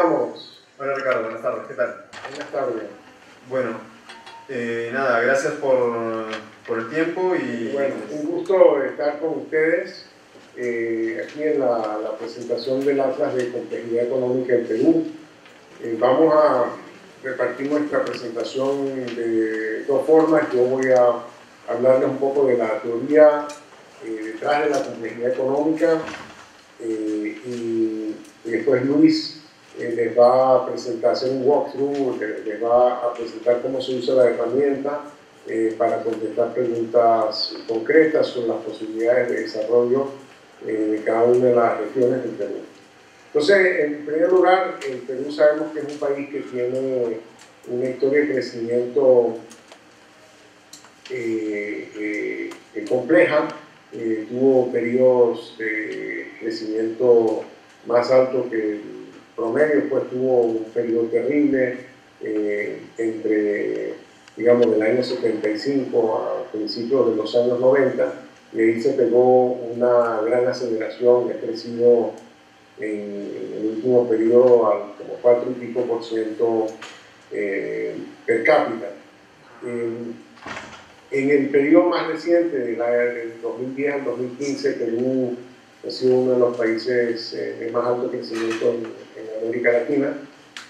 estamos? Hola Ricardo, buenas tardes, ¿qué tal? Buenas tardes. Bueno, nada, gracias por el tiempo y... Bueno, un gusto estar con ustedes aquí en la presentación del Atlas de Complejidad Económica en Perú. Vamos a repartir nuestra presentación de dos formas. Yo voy a hablarles un poco de la teoría detrás de la complejidad económica y después Luis les va a presentar, hacer un walkthrough, les va a presentar cómo se usa la herramienta para contestar preguntas concretas sobre las posibilidades de desarrollo de cada una de las regiones del Perú. Entonces, en primer lugar, el Perú sabemos que es un país que tiene una historia de crecimiento compleja. Tuvo periodos de crecimiento más alto que el promedio, después tuvo un periodo terrible entre, digamos, del año 75 a principios de los años 90, y ahí se pegó una gran aceleración, ha crecido en el último periodo al como 4 y pico % per cápita. En el periodo más reciente, del 2010 al 2015, Perú ha sido uno de los países de más alto crecimiento en América Latina,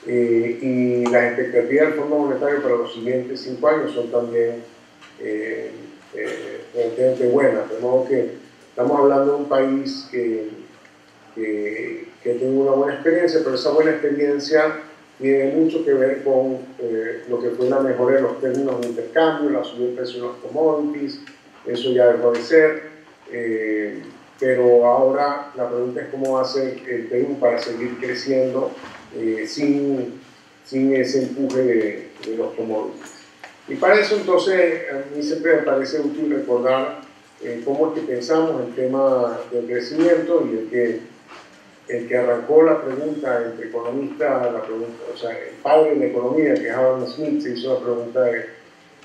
y las expectativas del Fondo Monetario para los siguientes 5 años son también relativamente buenas, de modo que estamos hablando de un país que tiene una buena experiencia, pero esa buena experiencia tiene mucho que ver con lo que fue la mejora de los términos de intercambio, la subida del precio de los commodities. Eso ya dejó de ser, pero ahora la pregunta es cómo va a ser el Perú para seguir creciendo sin ese empuje de los commodities. Y para eso, entonces, a mí siempre me parece útil recordar cómo es que pensamos el tema del crecimiento, y el que arrancó la pregunta entre economistas, o sea, el padre de la economía, que es Adam Smith, se hizo la pregunta de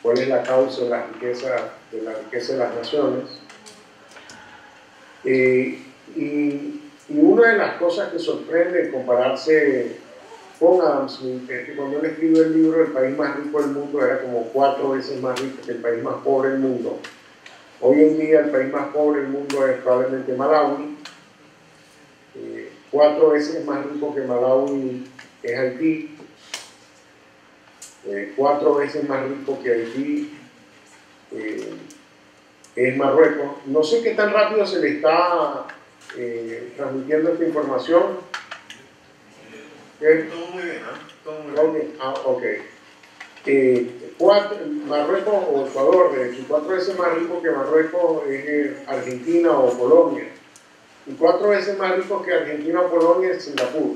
cuál es la causa de la riqueza de las naciones. Y una de las cosas que sorprende en compararse con Adam Smith es que cuando él escribió el libro El país más rico del mundo era como 4 veces más rico que el país más pobre del mundo. Hoy en día el país más pobre del mundo es probablemente Malawi. 4 veces más rico que Malawi es Haití, 4 veces más rico que Haití es Marruecos. No sé qué tan rápido se le está transmitiendo esta información. Todo muy bien, ¿no? Todo muy bien. Ok. Marruecos o Ecuador, de hecho, 4 veces más rico que Marruecos es Argentina o Colombia. Y 4 veces más ricos que Argentina o Polonia es Singapur.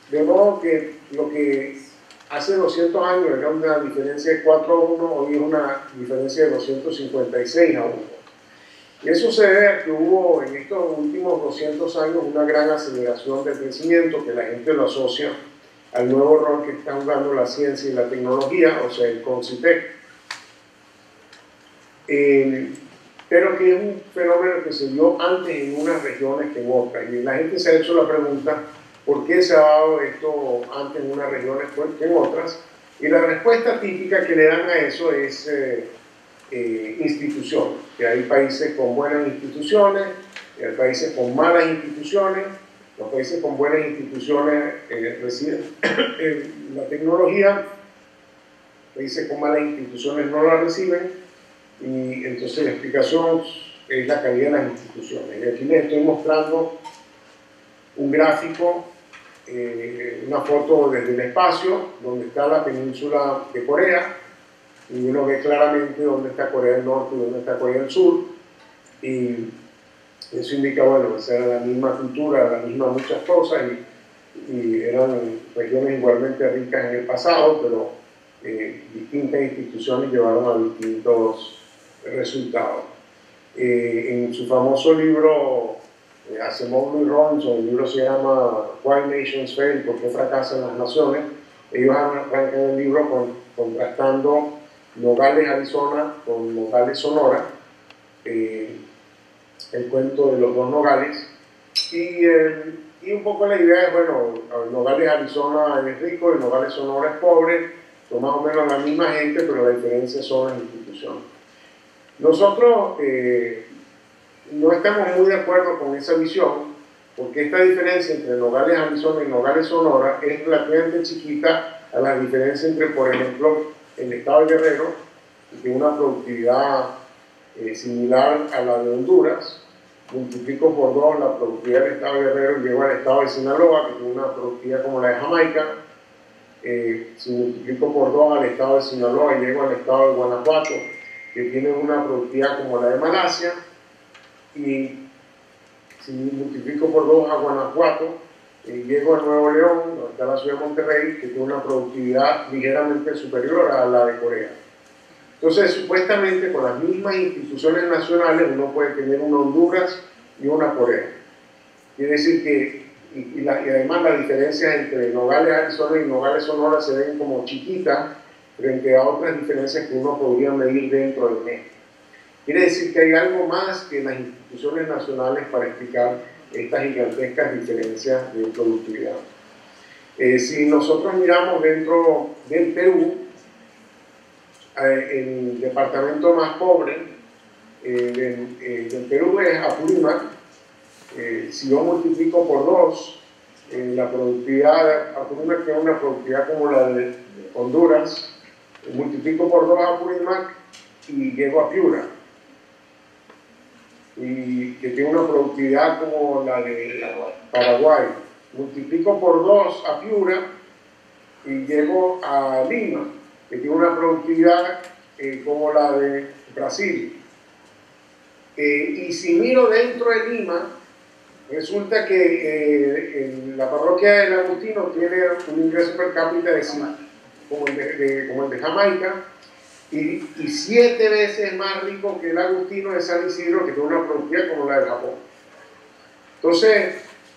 De modo que lo que hace 200 años era una diferencia de 4 a 1, hoy es una diferencia de 256 a 1. Y eso se debe a que hubo en estos últimos 200 años una gran aceleración del crecimiento, que la gente lo asocia al nuevo rol que está jugando la ciencia y la tecnología, o sea, el CONCITEC. Pero que es un fenómeno que se dio antes en unas regiones que en otras. Y la gente se ha hecho la pregunta, ¿por qué se ha dado esto antes en unas regiones que en otras? Y la respuesta típica que le dan a eso es instituciones, que hay países con buenas instituciones, y hay países con malas instituciones. Los países con buenas instituciones reciben la tecnología, países con malas instituciones no la reciben. Y entonces la explicación es la calidad de las instituciones. Y aquí les estoy mostrando un gráfico, una foto desde el espacio, donde está la península de Corea, y uno ve claramente dónde está Corea del Norte y dónde está Corea del Sur, y eso indica, bueno, que era la misma cultura, la misma muchas cosas, y eran regiones igualmente ricas en el pasado, pero distintas instituciones llevaron a distintos resultados. En su famoso libro, Acemoglu y Robinson, el libro se llama Why Nations Fail, ¿por qué fracasan las naciones? Ellos arrancan el libro contrastando Nogales, Arizona, con Nogales, Sonora, el cuento de los dos Nogales, y Y un poco la idea es, bueno, Nogales, Arizona es rico y Nogales, Sonora es pobre, son más o menos la misma gente, pero la diferencia son las instituciones. Nosotros no estamos muy de acuerdo con esa visión, porque esta diferencia entre Nogales, Arizona y Nogales, Sonora es relativamente chiquita a la diferencia entre, por ejemplo, el estado de Guerrero, que tiene una productividad similar a la de Honduras, multiplico por 2 la productividad del estado de Guerrero y llego al estado de Sinaloa, que tiene una productividad como la de Jamaica. Si multiplico por 2 al estado de Sinaloa y llego al estado de Guanajuato, que tiene una productividad como la de Malasia. Y si multiplico por 2 a Guanajuato, llego a Nuevo León, donde está la ciudad de Monterrey, que tiene una productividad ligeramente superior a la de Corea. Entonces, supuestamente, con las mismas instituciones nacionales, uno puede tener una Honduras y una Corea. Quiere decir que, y además las diferencias entre Nogales, Arizona y Nogales, Sonora se ven como chiquitas frente a otras diferencias que uno podría medir dentro del México. Quiere decir que hay algo más que las instituciones nacionales para explicar estas gigantescas diferencias de productividad. Si nosotros miramos dentro del Perú, el departamento más pobre del Perú es Apurímac. Si yo multiplico por 2, la productividad, Apurímac tiene una productividad como la de Honduras, multiplico por 2 a Apurímac y llego a Piura, y que tiene una productividad como la de Paraguay. Multiplico por 2 a Piura y llego a Lima, que tiene una productividad como la de Brasil. Y si miro dentro de Lima, resulta que la parroquia del Agustino tiene un ingreso per cápita de como el de Jamaica, y 7 veces más rico que el Agustino de San Isidro, que tiene una productividad como la de Japón. Entonces,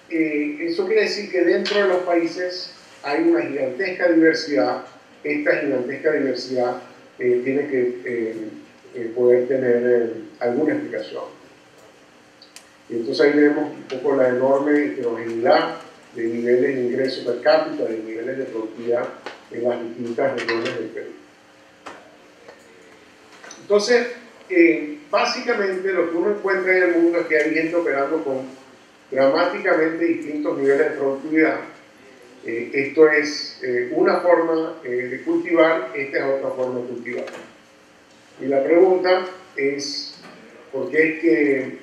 eso quiere decir que dentro de los países hay una gigantesca diversidad. Esta gigantesca diversidad tiene que poder tener alguna explicación. Y entonces ahí vemos un poco la enorme heterogeneidad de niveles de ingreso per cápita, de niveles de productividad en las distintas regiones del Perú. Entonces, básicamente lo que uno encuentra en el mundo es que hay gente operando con dramáticamente distintos niveles de productividad. Esto es una forma de cultivar, esta es otra forma de cultivar. Y la pregunta es, ¿por qué es que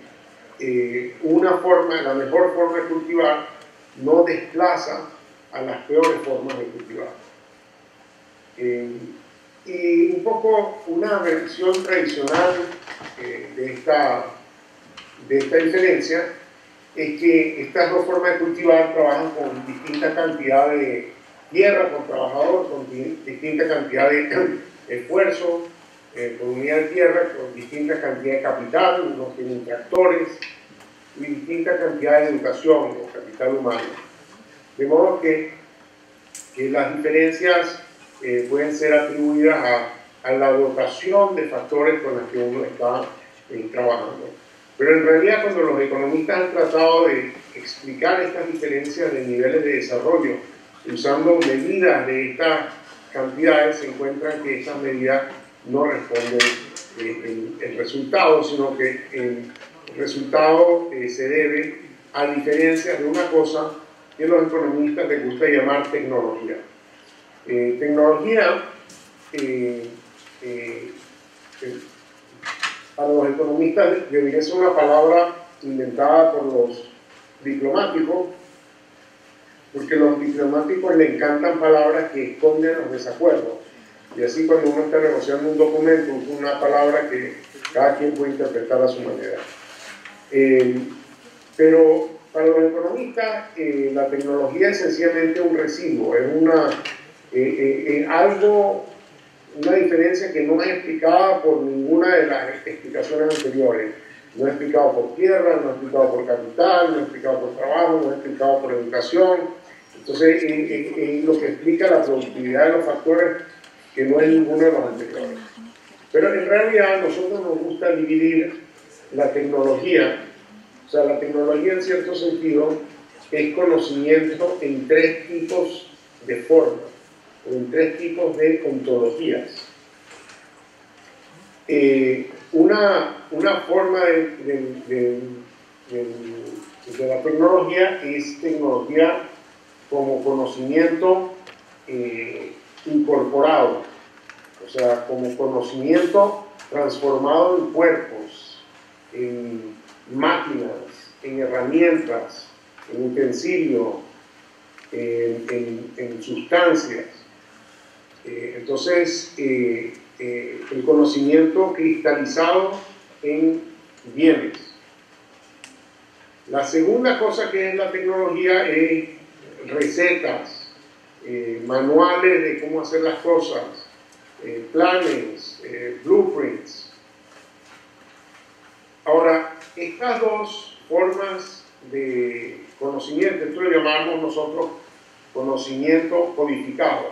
la mejor forma de cultivar no desplaza a las peores formas de cultivar? Y un poco una versión tradicional de esta diferencia es que estas dos formas de cultivar trabajan con distinta cantidad de tierra por trabajador, con distinta cantidad de esfuerzo por unidad de tierra, con distinta cantidad de capital, unos tienen tractores, y distinta cantidad de educación o capital humano. De modo que las diferencias pueden ser atribuidas a la dotación de factores con los que uno está trabajando. Pero en realidad, cuando los economistas han tratado de explicar estas diferencias de niveles de desarrollo usando medidas de estas cantidades, se encuentran que estas medidas no responden el resultado, sino que el resultado se debe a diferencias de una cosa que a los economistas les gusta llamar tecnología. Tecnología, para los economistas debería ser una palabra inventada por los diplomáticos, porque a los diplomáticos les encantan palabras que esconden los desacuerdos. Y así cuando uno está negociando un documento, usa una palabra que cada quien puede interpretar a su manera. Pero para los economistas, la tecnología es sencillamente un residuo, es una diferencia que no es explicada por ninguna de las explicaciones anteriores. No es explicado por tierra, no es explicado por capital, no es explicado por trabajo, no es explicado por educación. Entonces, es lo que explica la productividad de los factores, que no es ninguno de los anteriores. Pero en realidad a nosotros nos gusta dividir la tecnología, o sea, la tecnología en cierto sentido es conocimiento en tres tipos de formas, o en tres tipos de ontologías. Una forma de la tecnología es tecnología como conocimiento incorporado, o sea, como conocimiento transformado en cuerpos, en máquinas, en herramientas, en utensilios, en sustancias. Entonces, el conocimiento cristalizado en bienes. La segunda cosa que es la tecnología es recetas, manuales de cómo hacer las cosas, planes, blueprints. Ahora, estas dos formas de conocimiento, esto lo llamamos nosotros conocimiento codificado.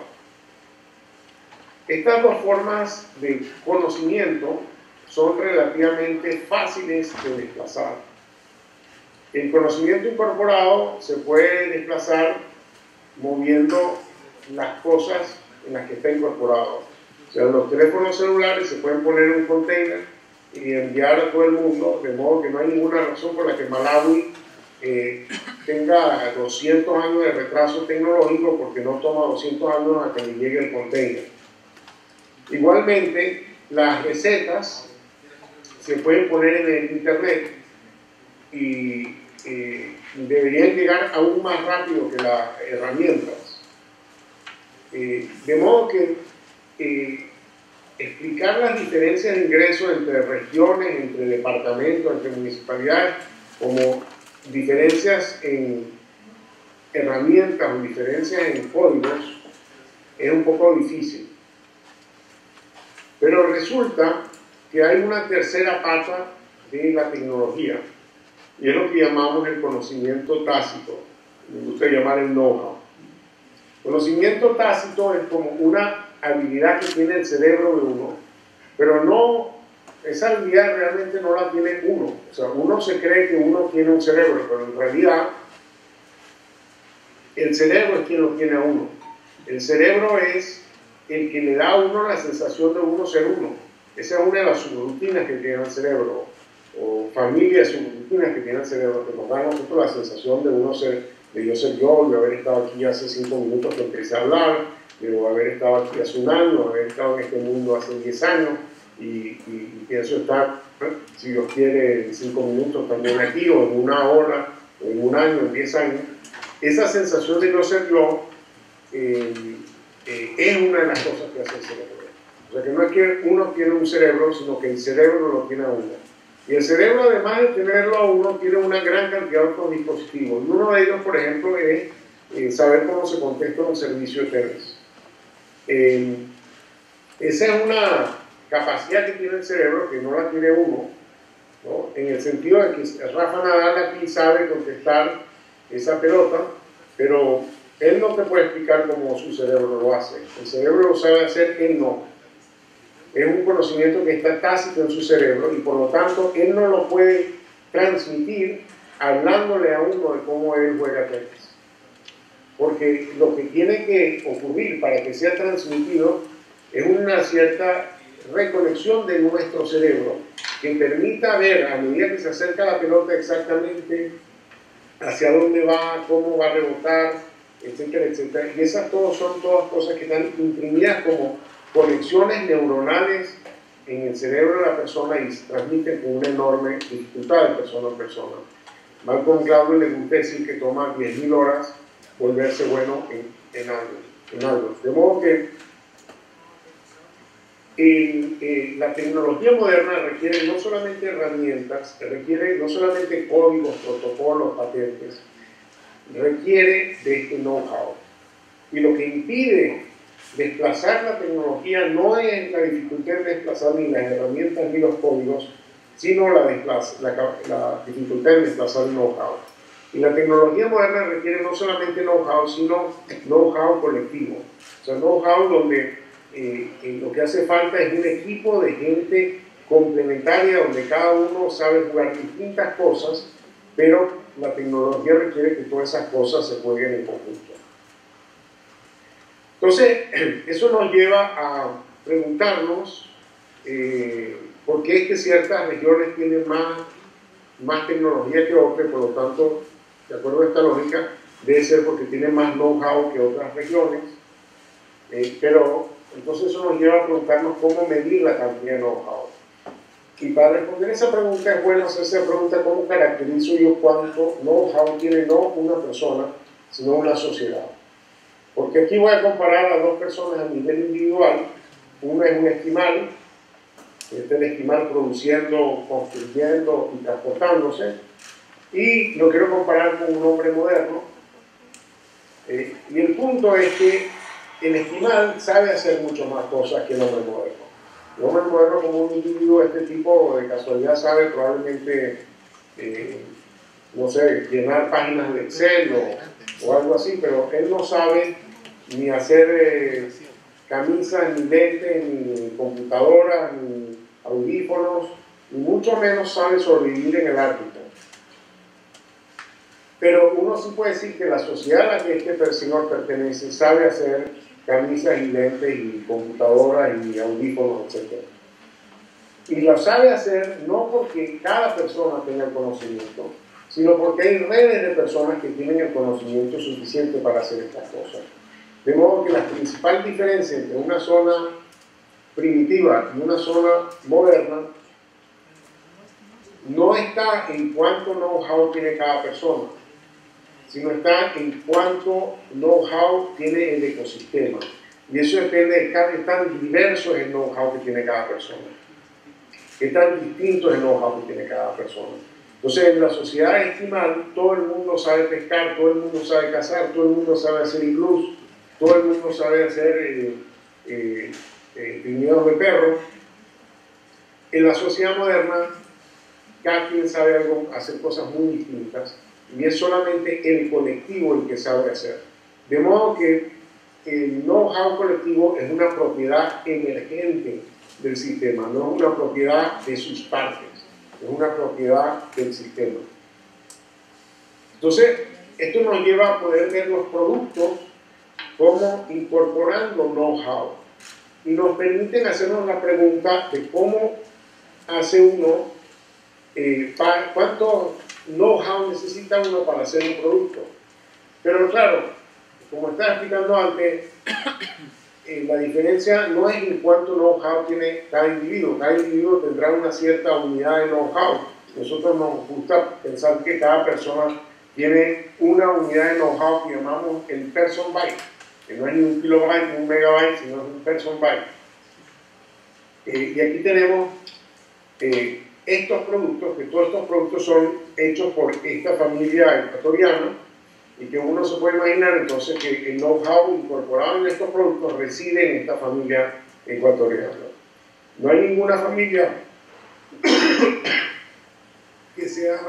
Estas dos formas de conocimiento son relativamente fáciles de desplazar. El conocimiento incorporado se puede desplazar moviendo las cosas en las que está incorporado. O sea, los teléfonos celulares se pueden poner en un container y enviar a todo el mundo, de modo que no hay ninguna razón por la que Malawi tenga 200 años de retraso tecnológico, porque no toma 200 años a que le llegue el container. Igualmente, las recetas se pueden poner en el internet y deberían llegar aún más rápido que las herramientas. De modo que explicar las diferencias de ingresos entre regiones, entre departamentos, entre municipalidades, como diferencias en herramientas o diferencias en códigos, es un poco difícil. Pero resulta que hay una tercera pata de la tecnología, y es lo que llamamos el conocimiento tácito, me gusta llamar el know-how. Conocimiento tácito es como una habilidad que tiene el cerebro de uno, pero no, esa habilidad realmente no la tiene uno. O sea, uno se cree que uno tiene un cerebro, pero en realidad el cerebro es quien lo tiene a uno. El cerebro es el que le da a uno la sensación de uno ser uno. Esa es una de las subrutinas que tiene el cerebro, o familias subrutinas que tiene el cerebro, que nos da a nosotros la sensación de uno ser, de yo ser yo, de haber estado aquí hace 5 minutos que empecé a hablar, de haber estado aquí hace un año, de haber estado en este mundo hace 10 años, y pienso estar, si Dios quiere, en 5 minutos también aquí, o en una hora, o en un año, en 10 años. Esa sensación de no ser yo es una de las cosas que hace el cerebro. O sea, que no es que uno tiene un cerebro, sino que el cerebro lo tiene a uno. Y el cerebro, además de tenerlo a uno, tiene una gran cantidad de otros dispositivos. Y uno de ellos, por ejemplo, es saber cómo se contesta un servicio de Teams. Esa es una capacidad que tiene el cerebro que no la tiene uno, ¿no? En el sentido de que Rafa Nadal aquí sabe contestar esa pelota, pero él no te puede explicar cómo su cerebro lo hace. El cerebro lo sabe hacer, él no. Es un conocimiento que está tácito en su cerebro y por lo tanto él no lo puede transmitir hablándole a uno de cómo él juega tenis. Porque lo que tiene que ocurrir para que sea transmitido es una cierta reconexión de nuestro cerebro que permita ver a medida que se acerca la pelota exactamente hacia dónde va, cómo va a rebotar, etcétera, etcétera. Y esas son todas cosas que están imprimidas como conexiones neuronales en el cerebro de la persona y se transmiten con una enorme dificultad de persona a persona. Malcolm Gladwell le gusta decir que toma 10.000 horas volverse bueno en algo. De modo que la tecnología moderna requiere no solamente herramientas, requiere no solamente códigos, protocolos, patentes, requiere de este know-how. Y lo que impide desplazar la tecnología no es la dificultad de desplazar ni las herramientas ni los códigos, sino la dificultad de desplazar el know-how. Y la tecnología moderna requiere no solamente know-how, sino know-how colectivo. O sea, know-how donde lo que hace falta es un equipo de gente complementaria, donde cada uno sabe jugar distintas cosas, pero la tecnología requiere que todas esas cosas se jueguen en conjunto. Entonces, eso nos lleva a preguntarnos por qué es que ciertas regiones tienen más tecnología que otras, por lo tanto, de acuerdo a esta lógica, debe ser porque tienen más know-how que otras regiones, pero entonces eso nos lleva a preguntarnos cómo medir la cantidad de know-how. Y para responder esa pregunta es bueno hacerse la pregunta cómo caracterizo yo cuánto know-how tiene no una persona, sino una sociedad. Porque aquí voy a comparar a dos personas a nivel individual. Uno es un esquimal, este es el esquimal produciendo, construyendo y transportándose, y lo quiero comparar con un hombre moderno. Y el punto es que el esquimal sabe hacer mucho más cosas que el hombre moderno. El hombre moderno, como un individuo, este tipo de casualidad sabe probablemente, no sé, llenar páginas de Excel o algo así, pero él no sabe ni hacer camisas, ni lentes, ni computadoras, ni audífonos, ni mucho menos sabe sobrevivir en el Ártico. Pero uno sí puede decir que la sociedad a la que este señor pertenece sabe hacer camisas y lentes y computadoras y audífonos, etc. Y lo sabe hacer no porque cada persona tenga el conocimiento, sino porque hay redes de personas que tienen el conocimiento suficiente para hacer estas cosas. De modo que la principal diferencia entre una zona primitiva y una zona moderna no está en cuánto know-how tiene cada persona, sino está en cuánto know-how tiene el ecosistema. Y eso depende de qué tan diverso es el know-how que tiene cada persona, qué tan distinto es el know-how que tiene cada persona. Entonces, en la sociedad esquimal, todo el mundo sabe pescar, todo el mundo sabe cazar, todo el mundo sabe hacer iglús, todo el mundo sabe hacer viñedos de perro. En la sociedad moderna, cada quien sabe hacer cosas muy distintas, y es solamente el colectivo el que sabe hacer. De modo que el know-how colectivo es una propiedad emergente del sistema, no es una propiedad de sus partes, es una propiedad del sistema. Entonces, esto nos lleva a poder ver los productos como incorporando know-how, y nos permiten hacernos la pregunta de cómo hace uno, cuánto know-how necesita uno para hacer un producto. Pero claro, como estaba explicando antes, la diferencia no es en cuánto know-how tiene cada individuo. Cada individuo tendrá una cierta unidad de know-how. Nosotros nos gusta pensar que cada persona tiene una unidad de know-how que llamamos el person byte, que no es ni un kilobyte ni un megabyte, sino es un person byte. Y aquí tenemos estos productos, que todos estos productos son hechos por esta familia ecuatoriana, y que uno se puede imaginar entonces que el know-how incorporado en estos productos reside en esta familia ecuatoriana. No hay ninguna familia que sea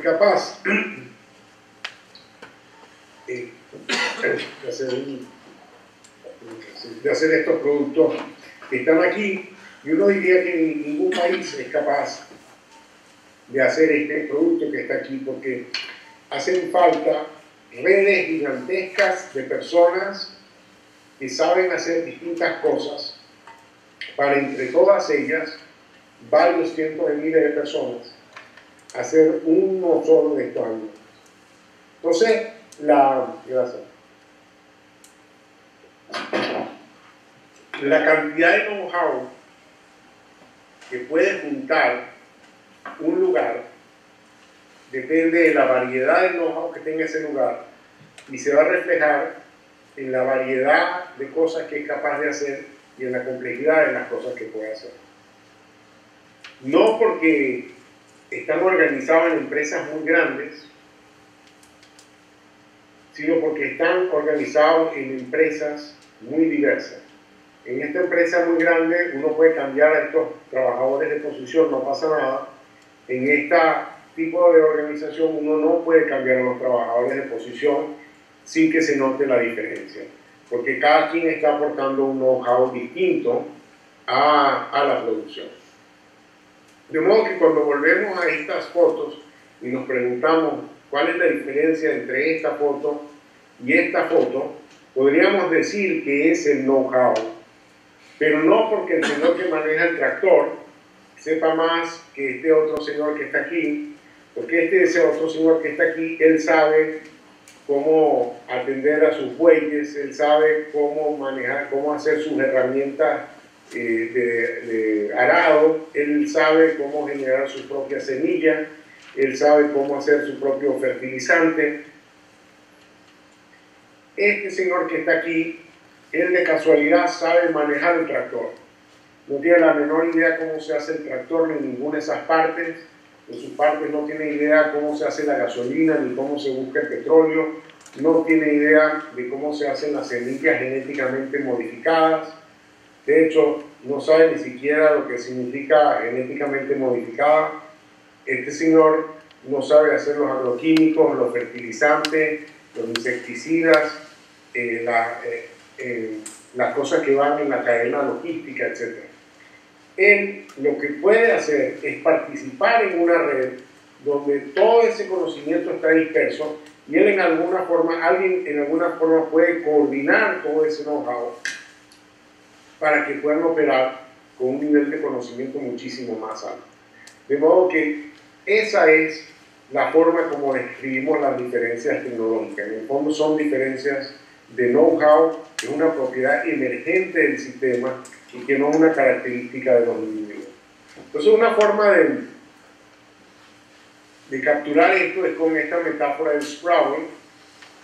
capaz de hacer estos productos que están aquí, y uno diría que ningún país es capaz de hacer este producto que está aquí, porque hacen falta redes gigantescas de personas que saben hacer distintas cosas para, entre todas ellas, varios cientos de miles de personas, hacer uno solo de estos alimentos. Entonces, la cantidad de know-how que puede juntar un lugar depende de la variedad de know-how que tenga ese lugar, y se va a reflejar en la variedad de cosas que es capaz de hacer y en la complejidad de las cosas que puede hacer. No porque están organizados en empresas muy grandes, sino porque están organizados en empresas muy diversas. En esta empresa muy grande uno puede cambiar a estos trabajadores de posición, no pasa nada. En este tipo de organización uno no puede cambiar a los trabajadores de posición sin que se note la diferencia, porque cada quien está aportando un know-how distinto a la producción. De modo que cuando volvemos a estas fotos y nos preguntamos cuál es la diferencia entre esta foto y esta foto, podríamos decir que es el know-how, pero no porque el señor que maneja el tractor sepa más que este otro señor que está aquí, porque ese otro señor que está aquí, él sabe cómo atender a sus bueyes, él sabe cómo manejar, cómo hacer sus herramientas de arado, él sabe cómo generar su propia semilla, él sabe cómo hacer su propio fertilizante. Este señor que está aquí, él de casualidad sabe manejar el tractor. No tiene la menor idea cómo se hace el tractor ni ninguna de esas partes. De sus partes no tiene idea cómo se hace la gasolina ni cómo se busca el petróleo. No tiene idea de cómo se hacen las semillas genéticamente modificadas. De hecho, no sabe ni siquiera lo que significa genéticamente modificada. Este señor no sabe hacer los agroquímicos, los fertilizantes, los insecticidas, las cosas que van en la cadena logística, etc. Él lo que puede hacer es participar en una red donde todo ese conocimiento está disperso y él alguien en alguna forma puede coordinar todo ese know-how para que puedan operar con un nivel de conocimiento muchísimo más alto. De modo que esa es la forma como describimos las diferencias tecnológicas. En el fondo son diferencias de know-how, que es una propiedad emergente del sistema y que no es una característica de los individuos. Entonces una forma de capturar esto es con esta metáfora del sprouting,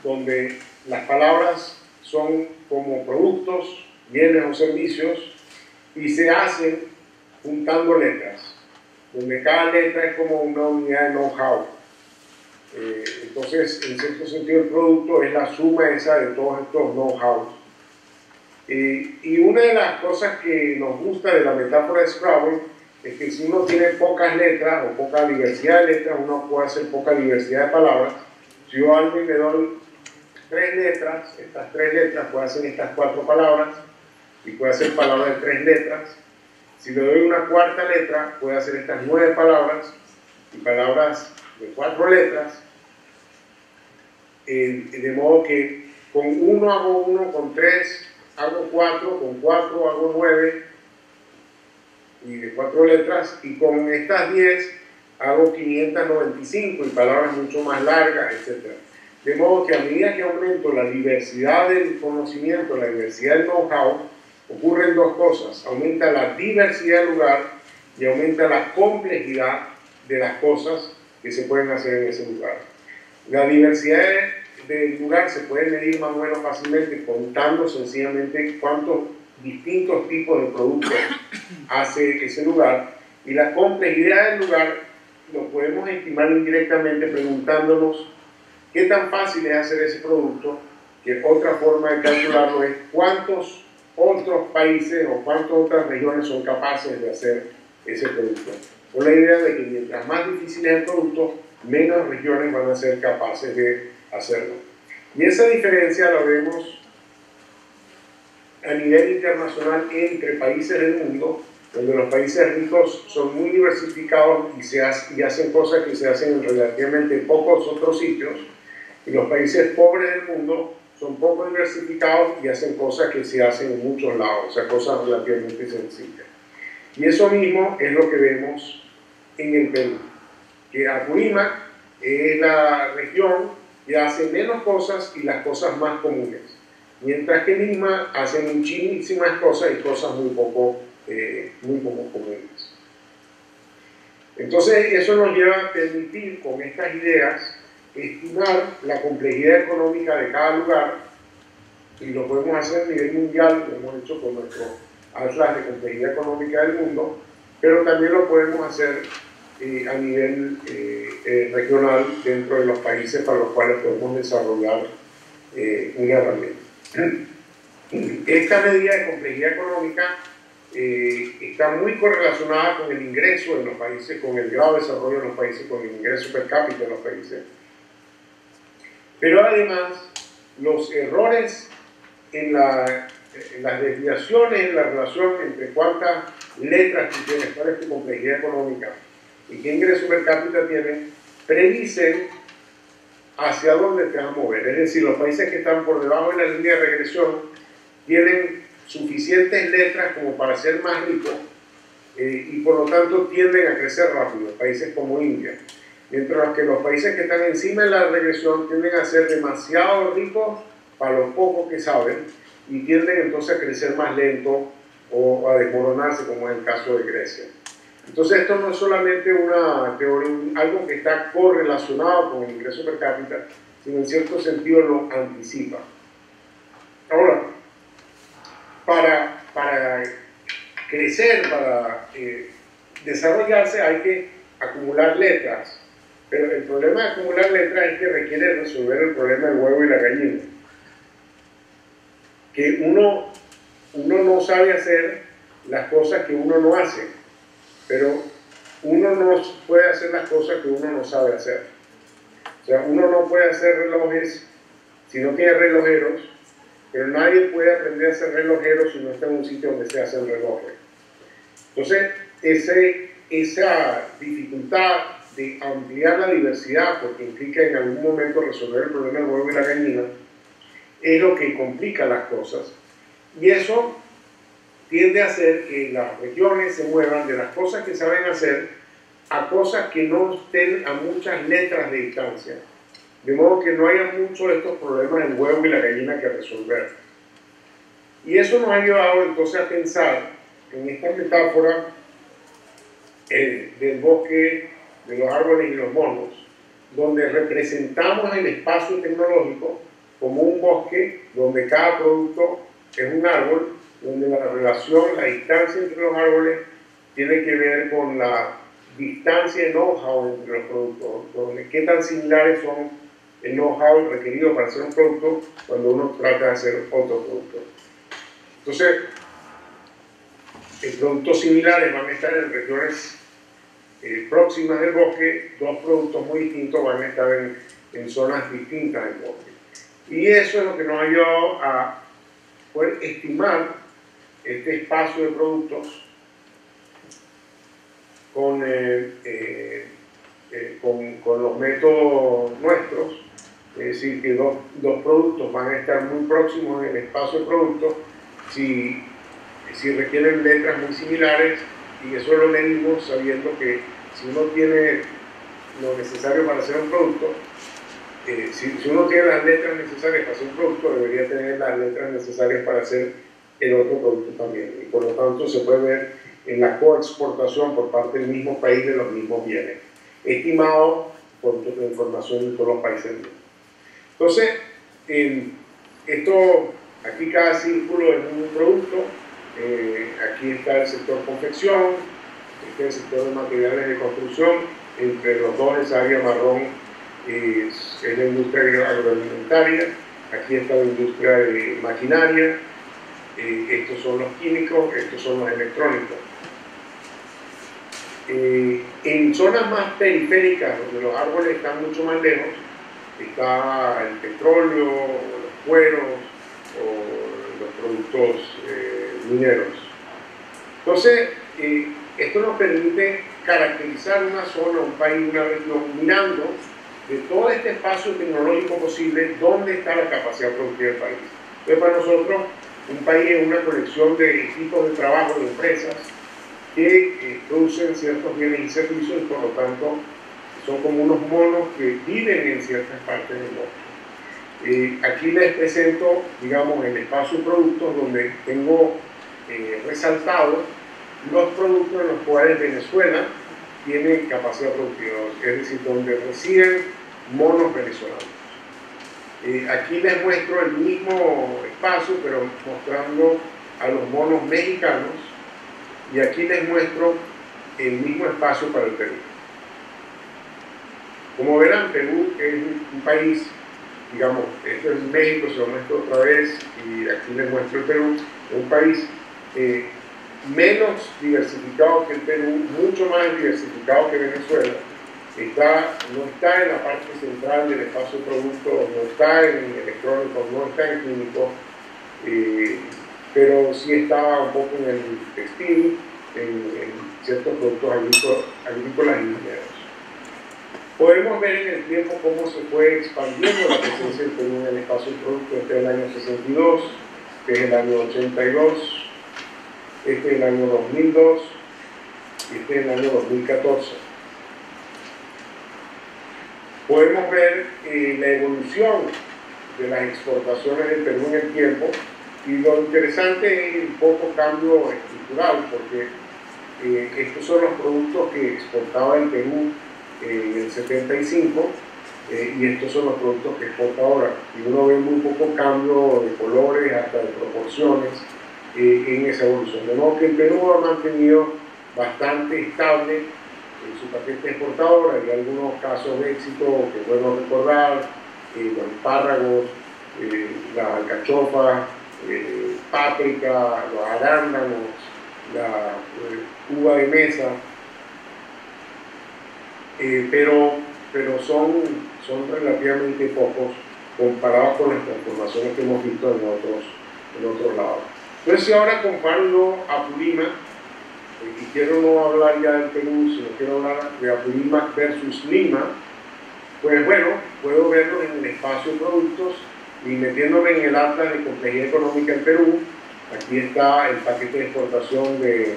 donde las palabras son como productos, bienes o servicios y se hacen juntando letras, donde cada letra es como una unidad de know-how. Entonces, en cierto sentido, el producto es la suma esa de todos estos know-how. Y una de las cosas que nos gusta de la metáfora de Scrabble es que si uno tiene pocas letras o poca diversidad de letras, uno puede hacer poca diversidad de palabras. Si yo a alguien le doy 3 letras, estas 3 letras puede hacer estas 4 palabras y puede hacer palabras de 3 letras. Si le doy una cuarta letra, puede hacer estas 9 palabras y palabras de 4 letras. De modo que con 1 hago 1, con 3 hago 4, con 4 hago 9 y de 4 letras, y con estas 10 hago 595 y palabras mucho más largas, etc. De modo que a medida que aumento la diversidad del conocimiento, la diversidad del know-how, ocurren dos cosas: aumenta la diversidad del lugar y aumenta la complejidad de las cosas que se pueden hacer en ese lugar. La diversidad del lugar se puede medir más o menos fácilmente contando sencillamente cuántos distintos tipos de productos hace ese lugar, y la complejidad del lugar lo podemos estimar indirectamente preguntándonos qué tan fácil es hacer ese producto, que otra forma de calcularlo es cuántos otros países o cuántas otras regiones son capaces de hacer ese producto, con la idea de que mientras más difícil es el producto, menos regiones van a ser capaces de hacerlo. Y esa diferencia la vemos a nivel internacional entre países del mundo, donde los países ricos son muy diversificados y hacen cosas que se hacen en relativamente pocos otros sitios, y los países pobres del mundo son poco diversificados y hacen cosas que se hacen en muchos lados, o sea, cosas relativamente sencillas. Y eso mismo es lo que vemos en el Perú, que Apurímac es la región que hace menos cosas y las cosas más comunes, mientras que Lima hace muchísimas cosas y cosas muy poco comunes. Entonces eso nos lleva a permitir con estas ideas estimar la complejidad económica de cada lugar, y lo podemos hacer a nivel mundial, lo hemos hecho con nuestro atlas de complejidad económica del mundo, pero también lo podemos hacer a nivel regional dentro de los países para los cuales podemos desarrollar una herramienta. Esta medida de complejidad económica está muy correlacionada con el ingreso en los países, con el grado de desarrollo de los países, con el ingreso per cápita de los países. Pero además, los errores en las desviaciones en la relación entre cuánta letras tú tienes, cuál es tu complejidad económica y qué ingreso per cápita tienes, predicen hacia dónde te vas a mover. Es decir, los países que están por debajo de la línea de regresión tienen suficientes letras como para ser más ricos y por lo tanto tienden a crecer rápido, países como India. Mientras que los países que están encima de la regresión tienden a ser demasiado ricos para los pocos que saben y tienden entonces a crecer más lento o a desmoronarse, como es el caso de Grecia. Entonces esto no es solamente una teoría, algo que está correlacionado con el ingreso per cápita, sino en cierto sentido lo anticipa. Ahora, para crecer, para desarrollarse hay que acumular letras, pero el problema de acumular letras es que requiere resolver el problema del huevo y la gallina. Que uno no sabe hacer las cosas que uno no hace, pero uno no puede hacer las cosas que uno no sabe hacer. O sea, uno no puede hacer relojes si no tiene relojeros, pero nadie puede aprender a hacer relojeros si no está en un sitio donde se hacen relojes. Entonces, esa dificultad de ampliar la diversidad, porque implica en algún momento resolver el problema del huevo y la gallina, es lo que complica las cosas. Y eso tiende a hacer que las regiones se muevan de las cosas que saben hacer a cosas que no estén a muchas letras de distancia. De modo que no haya muchos de estos problemas del huevo y la gallina que resolver. Y eso nos ha llevado entonces a pensar en esta metáfora del bosque, de los árboles y los monos, donde representamos el espacio tecnológico como un bosque donde cada producto es un árbol, donde la relación, la distancia entre los árboles tiene que ver con la distancia de know-how entre los productos, donde qué tan similares son el know-how requerido para hacer un producto cuando uno trata de hacer otro producto. Entonces, productos similares van a estar en regiones próximas del bosque, dos productos muy distintos van a estar en zonas distintas del bosque. Y eso es lo que nos ha ayudado a poder estimar este espacio de productos con los métodos nuestros, es decir, que dos productos van a estar muy próximos en el espacio de productos si requieren letras muy similares, y eso lo medimos sabiendo que si uno tiene lo necesario para hacer un producto, si uno tiene las letras necesarias para hacer un producto, debería tener las letras necesarias para hacer el otro producto también, y por lo tanto se puede ver en la coexportación por parte del mismo país de los mismos bienes, estimado por la información de todos los países del mundo. Entonces, aquí cada círculo es un producto, aquí está el sector confección, este es el sector de materiales de construcción, entre los dos esa área marrón es la industria agroalimentaria, aquí está la industria de maquinaria, estos son los químicos, estos son los electrónicos. En zonas más periféricas, donde los árboles están mucho más lejos, está el petróleo, los cueros o los productos mineros. Entonces, esto nos permite caracterizar una zona, un país, una región, mirando de todo este espacio tecnológico posible, dónde está la capacidad productiva del país. Entonces, para nosotros, un país es una colección de equipos de trabajo, de empresas, que producen ciertos bienes y servicios y por lo tanto son como unos monos que viven en ciertas partes del bosque. Aquí les presento, digamos, el espacio de productos donde tengo resaltado los productos en los cuales Venezuela tiene capacidad productiva, es decir, donde residen monos venezolanos. Aquí les muestro el mismo espacio, pero mostrando a los monos mexicanos, y aquí les muestro el mismo espacio para el Perú. Como verán, Perú es un país, digamos, esto es México, se lo muestro otra vez, y aquí les muestro el Perú, un país menos diversificado que el Perú, mucho más diversificado que Venezuela. No está en la parte central del espacio de productos, no está en electrónicos, no está en químicos, pero sí está un poco en el textil, en ciertos productos agrícolas y mineros. Podemos ver en el tiempo cómo se fue expandiendo la presencia del Perú en el espacio del producto. Este es el año 62, este es el año 82, este es el año 2002 y este es el año 2014. Podemos ver la evolución de las exportaciones del Perú en el tiempo, y lo interesante es el poco cambio estructural, porque estos son los productos que exportaba el Perú en el 75 y estos son los productos que exporta ahora, y uno ve muy poco cambio de colores, hasta de proporciones en esa evolución. De modo que el Perú ha mantenido bastante estable en su paquete exportador. Hay algunos casos de éxito que es bueno recordar, los espárragos, las alcachofas, páprica, los arándanos, la uva de mesa, pero son relativamente pocos comparados con las transformaciones que hemos visto en otros lados. Entonces, si ahora comparo Apurímac, y quiero no hablar ya del Perú, sino quiero hablar de Apurímac versus Lima, pues bueno, puedo verlo en el espacio de productos y metiéndome en el atlas de complejidad económica en Perú. Aquí está el paquete de exportación de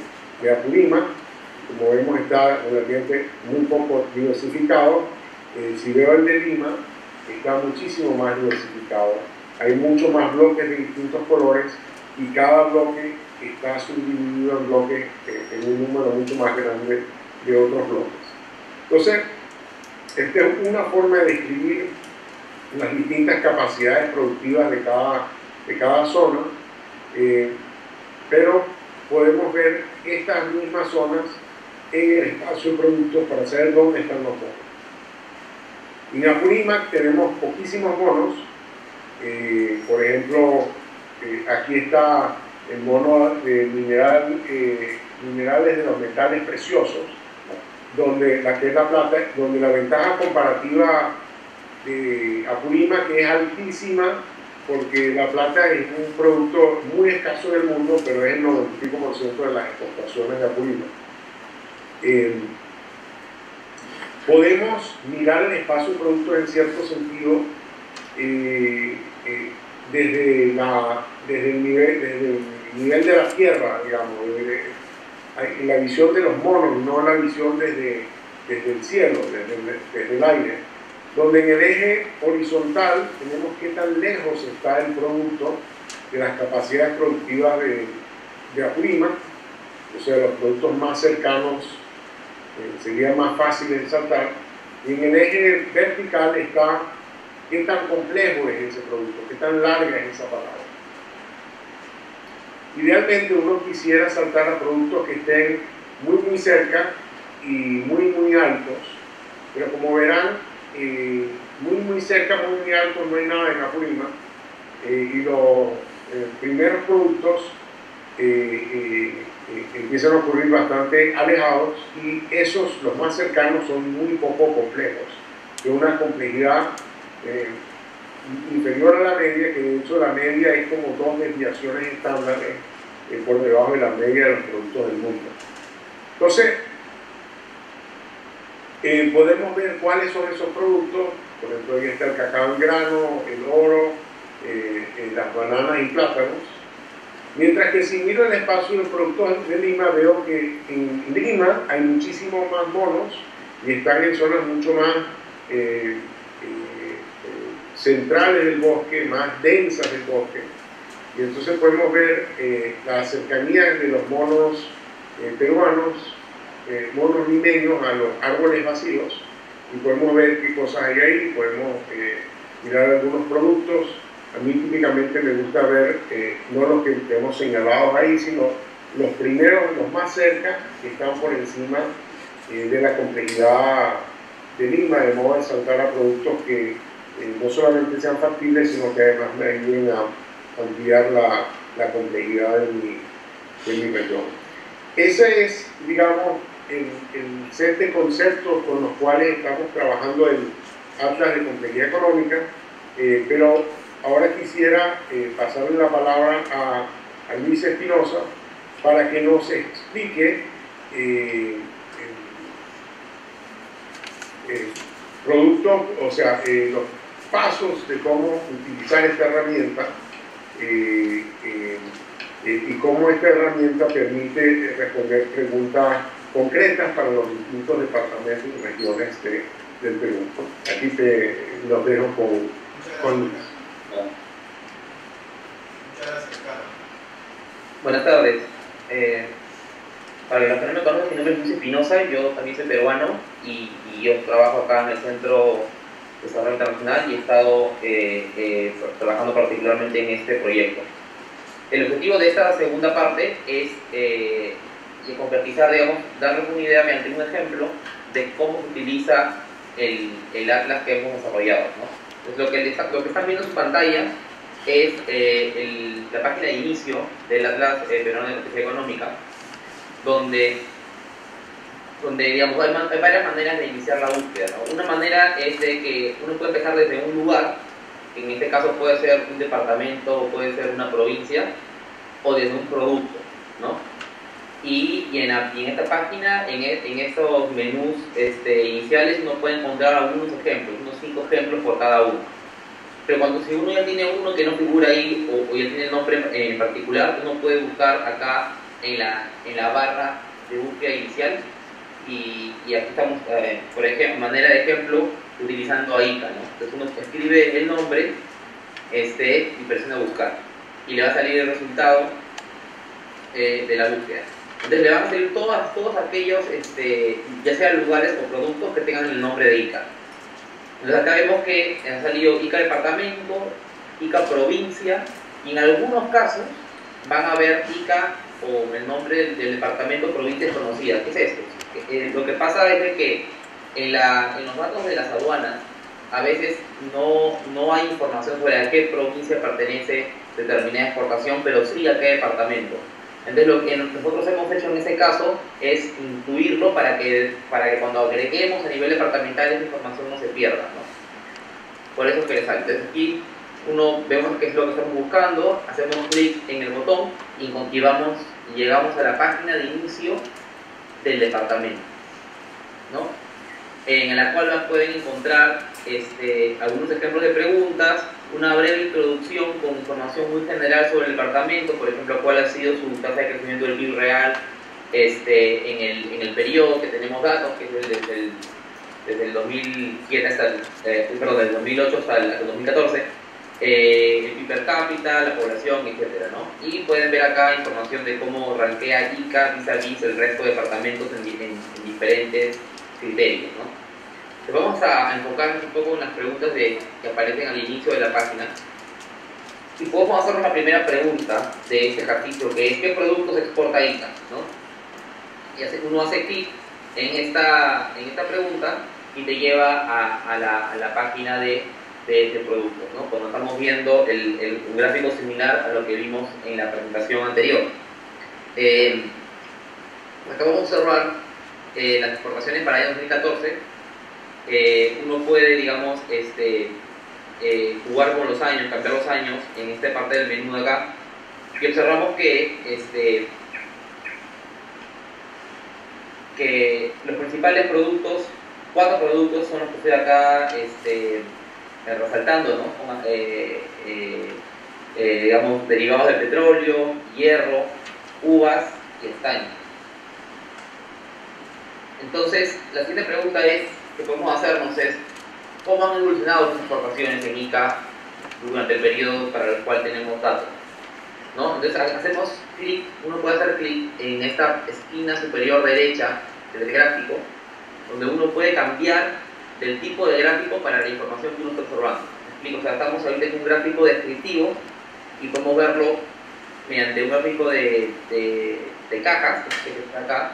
Apurímac. Como vemos, está relativamente muy poco diversificado. Si veo el de Lima, está muchísimo más diversificado. Hay muchos más bloques de distintos colores y cada bloque está subdividido en bloques en un número mucho más grande de otros bloques. Entonces, esta es una forma de describir las distintas capacidades productivas de cada zona, pero podemos ver estas mismas zonas en el espacio de productos para saber dónde están los monos. En Apurímac tenemos poquísimos monos. Por ejemplo, aquí está el mono de minerales de los metales preciosos, donde la que es la plata, donde la ventaja comparativa de Apurímac es altísima, porque la plata es un producto muy escaso en el mundo, pero es el 95% de las exportaciones de Apurímac. Podemos mirar el espacio de productos en cierto sentido desde el nivel de la tierra, digamos, en la visión de los monos, no la visión desde el cielo, desde el aire, donde en el eje horizontal tenemos qué tan lejos está el producto de las capacidades productivas de Apurímac, o sea, los productos más cercanos sería más fácil de saltar, y en el eje vertical está qué tan complejo es ese producto, qué tan larga es esa palabra. Idealmente uno quisiera saltar a productos que estén muy cerca y muy altos, pero como verán, muy cerca, muy altos no hay nada en Apurímac, y los primeros productos empiezan a ocurrir bastante alejados, y esos, los más cercanos, son muy poco complejos, de una complejidad inferior a la media, que de hecho la media es como 2 desviaciones estándares por debajo de la media de los productos del mundo. Entonces, podemos ver cuáles son esos productos. Por ejemplo, aquí está el cacao en grano, el oro, las bananas y plátanos. Mientras que si miro el espacio de productos de Lima, veo que en Lima hay muchísimos más monos y están en zonas mucho más centrales del bosque, más densas del bosque. Y entonces podemos ver la cercanía de los monos peruanos, monos limeños, a los árboles vacíos, y podemos ver qué cosas hay ahí. Podemos mirar algunos productos. A mí típicamente me gusta ver no los que tenemos señalados ahí, sino los primeros, los más cerca, que están por encima de la complejidad de Lima, de modo de saltar a productos que no solamente sean factibles, sino que además me ayuden a ampliar la complejidad de mi región. Ese es, digamos, el set de conceptos con los cuales estamos trabajando el Atlas de Complejidad Económica, pero ahora quisiera pasarle la palabra a Luis Espinosa, para que nos explique productos, o sea, los pasos de cómo utilizar esta herramienta y cómo esta herramienta permite responder preguntas concretas para los distintos departamentos y regiones del Perú. Aquí los dejo con Luis. Muchas gracias, Carlos. Buenas tardes. Para los que no me conocen, mi nombre es Luis Espinosa, yo también soy peruano y yo trabajo acá en el Centro de Desarrollo Internacional y he estado trabajando particularmente en este proyecto. El objetivo de esta segunda parte es concretizar, digamos, darles una idea mediante un ejemplo de cómo se utiliza el atlas que hemos desarrollado, ¿no? Entonces, lo que están viendo en su pantalla es la página de inicio del Atlas Peruano de Estrategia Económica, donde digamos, hay varias maneras de iniciar la búsqueda, ¿no? Una manera es de que uno puede empezar desde un lugar, que en este caso puede ser un departamento o puede ser una provincia, o desde un producto, ¿no? Y en esta página, en estos menús iniciales, uno puede encontrar algunos ejemplos, unos 5 ejemplos por cada uno. Pero si uno ya tiene uno que no figura ahí o ya tiene el nombre en particular, uno puede buscar acá en la barra de búsqueda inicial y aquí estamos, por ejemplo, manera de ejemplo, utilizando AICA, ¿no? Entonces uno escribe el nombre y presiona buscar y le va a salir el resultado de la búsqueda. Entonces le van a salir todos aquellos, ya sean lugares o productos que tengan el nombre de ICA. Entonces acá vemos que han salido ICA departamento, ICA provincia, y en algunos casos van a ver ICA o el nombre del departamento o provincia desconocida. ¿Qué es esto? Lo que pasa es de que en los datos de las aduanas a veces no hay información sobre a qué provincia pertenece determinada exportación, pero sí a qué departamento. Entonces lo que nosotros hemos hecho en este caso es incluirlo para que cuando agreguemos a nivel departamental esa información no se pierda, ¿no? Por eso es que le sale. Entonces aquí vemos qué es lo que estamos buscando, hacemos clic en el botón y llegamos a la página de inicio del departamento, ¿no? En la cual pueden encontrar algunos ejemplos de preguntas, una breve introducción con información muy general sobre el departamento, por ejemplo, cuál ha sido su tasa de crecimiento del PIB real en el periodo que tenemos datos, que es desde el 2007 del 2008 hasta el 2014, el PIB per cápita, la población, etcétera, ¿no? Y pueden ver acá información de cómo rankea ICA vis-a-vis el resto de departamentos en diferentes criterios, ¿no? Vamos a enfocarnos un poco en las preguntas que aparecen al inicio de la página y podemos hacer la primera pregunta de este ejercicio, que es ¿qué productos exporta ICA? ¿No? Y uno hace clic en esta pregunta y te lleva a la página de productos, ¿no? Cuando estamos viendo un gráfico similar a lo que vimos en la presentación anterior. Acá vamos a observar las exportaciones para el año 2014. Uno puede, digamos, jugar con los años, cambiar los años en esta parte del menú de acá, y observamos que los principales productos, 4 productos son los que estoy acá resaltando, ¿no? Digamos, derivados del petróleo, hierro, uvas y estaño. Entonces, la siguiente pregunta que podemos hacernos es ¿cómo han evolucionado las exportaciones en ICA durante el periodo para el cual tenemos datos? ¿No? Entonces hacemos clic, uno puede hacer clic en esta esquina superior derecha del gráfico, donde uno puede cambiar del tipo de gráfico para la información que uno está observando. ¿Me explico? O sea, estamos ahorita en un gráfico descriptivo y podemos verlo mediante un gráfico de cajas, que está acá,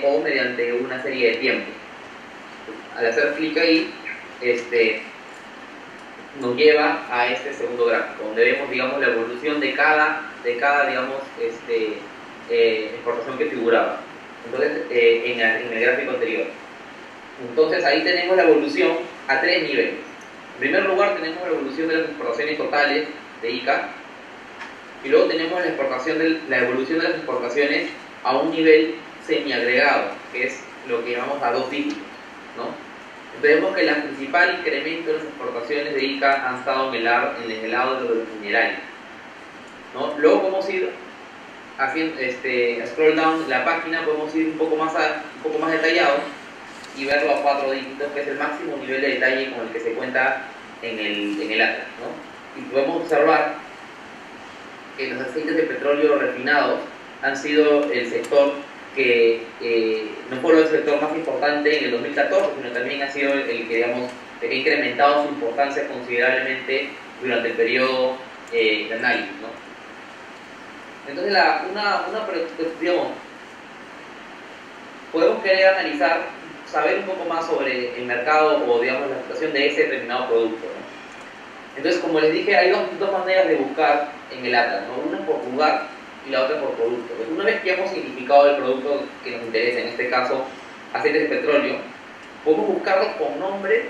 o mediante una serie de tiempos. Al hacer clic ahí, nos lleva a este segundo gráfico, donde vemos, digamos, la evolución de cada digamos, exportación que figuraba. Entonces, en el gráfico anterior. Entonces, ahí tenemos la evolución a 3 niveles. En primer lugar, tenemos la evolución de las exportaciones totales de ICA. Y luego tenemos la evolución de las exportaciones a un nivel semiagregado, que es lo que llamamos a 2 dígitos, ¿no? Entonces vemos que el principal incremento de las exportaciones de ICA han estado en el lado de los minerales, ¿no? Luego podemos ir haciendo scroll down la página, podemos ir un poco más detallado y verlo a 4 dígitos, que es el máximo nivel de detalle con el que se cuenta en el Atlas, ¿no? Y podemos observar que los aceites de petróleo refinados han sido el sector que no fue el sector más importante en el 2014, sino también ha sido el que, digamos, que ha incrementado su importancia considerablemente durante el periodo de análisis, ¿no? Entonces, digamos, podemos querer analizar, saber un poco más sobre el mercado o, digamos, la situación de ese determinado producto, ¿no? Entonces, como les dije, hay dos maneras de buscar en el Atlas, ¿no? Una por lugar y la otra por producto. Pues una vez que hemos identificado el producto que nos interesa, en este caso aceites de petróleo, podemos buscarlo con nombre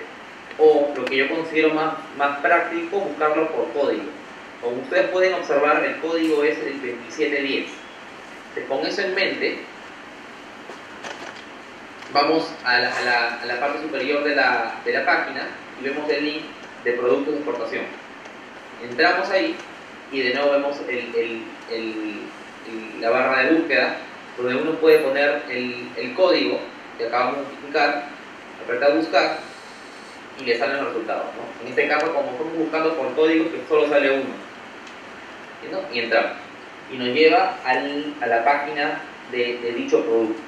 o, lo que yo considero más práctico, buscarlo por código. Como ustedes pueden observar, el código es el 2710. Entonces, con eso en mente, vamos a la parte superior de la página y vemos el link de productos de exportación. Entramos ahí y de nuevo vemos la barra de búsqueda, donde uno puede poner el código que acabamos de notificar, apretar buscar y le salen los resultados, ¿no? En este caso, como estamos buscando por código, que solo sale uno, ¿no? Y entramos y nos lleva a la página de dicho producto.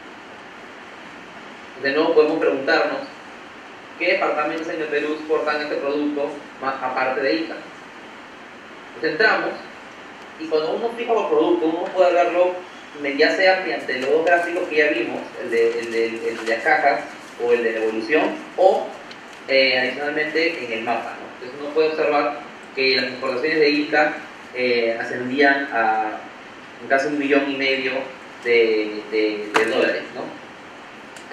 De nuevo podemos preguntarnos qué departamentos en el Perú exportan este producto aparte de ICA. Entonces entramos y cuando uno fija por producto, uno puede verlo ya sea mediante los dos gráficos que ya vimos, el de las cajas o el de la evolución, o adicionalmente en el mapa, ¿no? Entonces uno puede observar que las exportaciones de ICA ascendían a casi 1,5 millones de dólares, ¿no?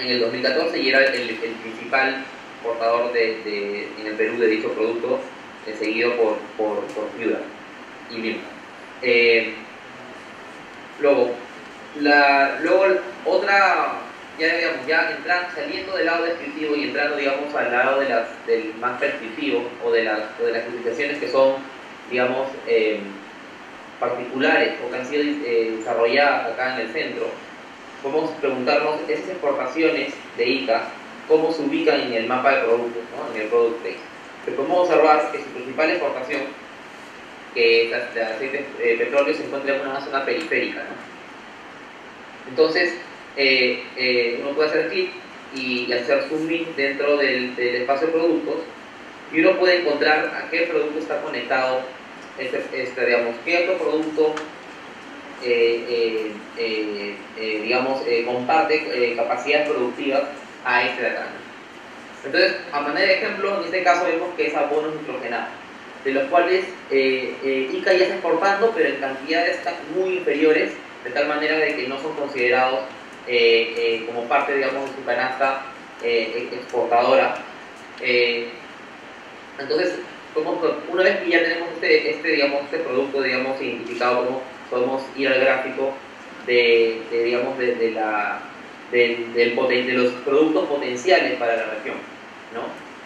En el 2014, y era el principal exportador en el Perú de dicho producto, seguido por Piura y Lima. Luego otra, saliendo del lado descriptivo y entrando, digamos, al lado del más prescriptivo o de las clasificaciones que son, digamos, particulares o que han sido desarrolladas acá en el centro, podemos preguntarnos esas exportaciones de ICA, cómo se ubican en el mapa de productos, ¿no? En el product base. Pero podemos observar que su principal exportación, que es de aceite de petróleo, se encuentra en una zona periférica, ¿no? Entonces, uno puede hacer clic y hacer zoom in dentro del espacio de productos, y uno puede encontrar a qué producto está conectado, digamos, qué otro producto comparte capacidades productivas a este de acá, ¿no? Entonces, a manera de ejemplo, en este caso vemos que es abonos nitrogenados, de los cuales ICA ya está exportando, pero en cantidades muy inferiores, de tal manera de que no son considerados como parte, digamos, de su canasta exportadora. Entonces, una vez que ya tenemos este producto, digamos, identificado, podemos ir al gráfico de los productos potenciales para la región, ¿no?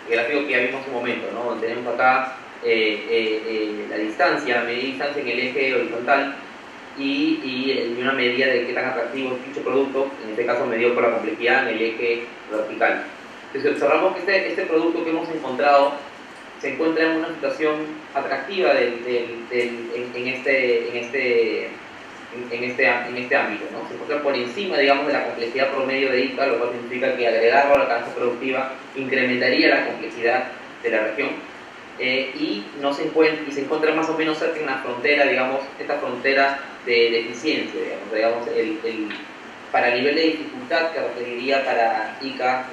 El gráfico que ya vimos un momento, ¿no? Donde tenemos acá la distancia, media distancia en el eje horizontal y una medida de qué tan atractivo es dicho producto, en este caso medido por la complejidad en el eje vertical. Entonces observamos que este producto que hemos encontrado se encuentra en una situación atractiva en este ámbito, ¿no? Se encuentra por encima, digamos, de la complejidad promedio de ICA, lo cual significa que agregarlo a la canasta productiva incrementaría la complejidad de la región, y se encuentra más o menos cerca en la frontera, digamos, esta frontera de eficiencia, digamos para el nivel de dificultad que requeriría para ICA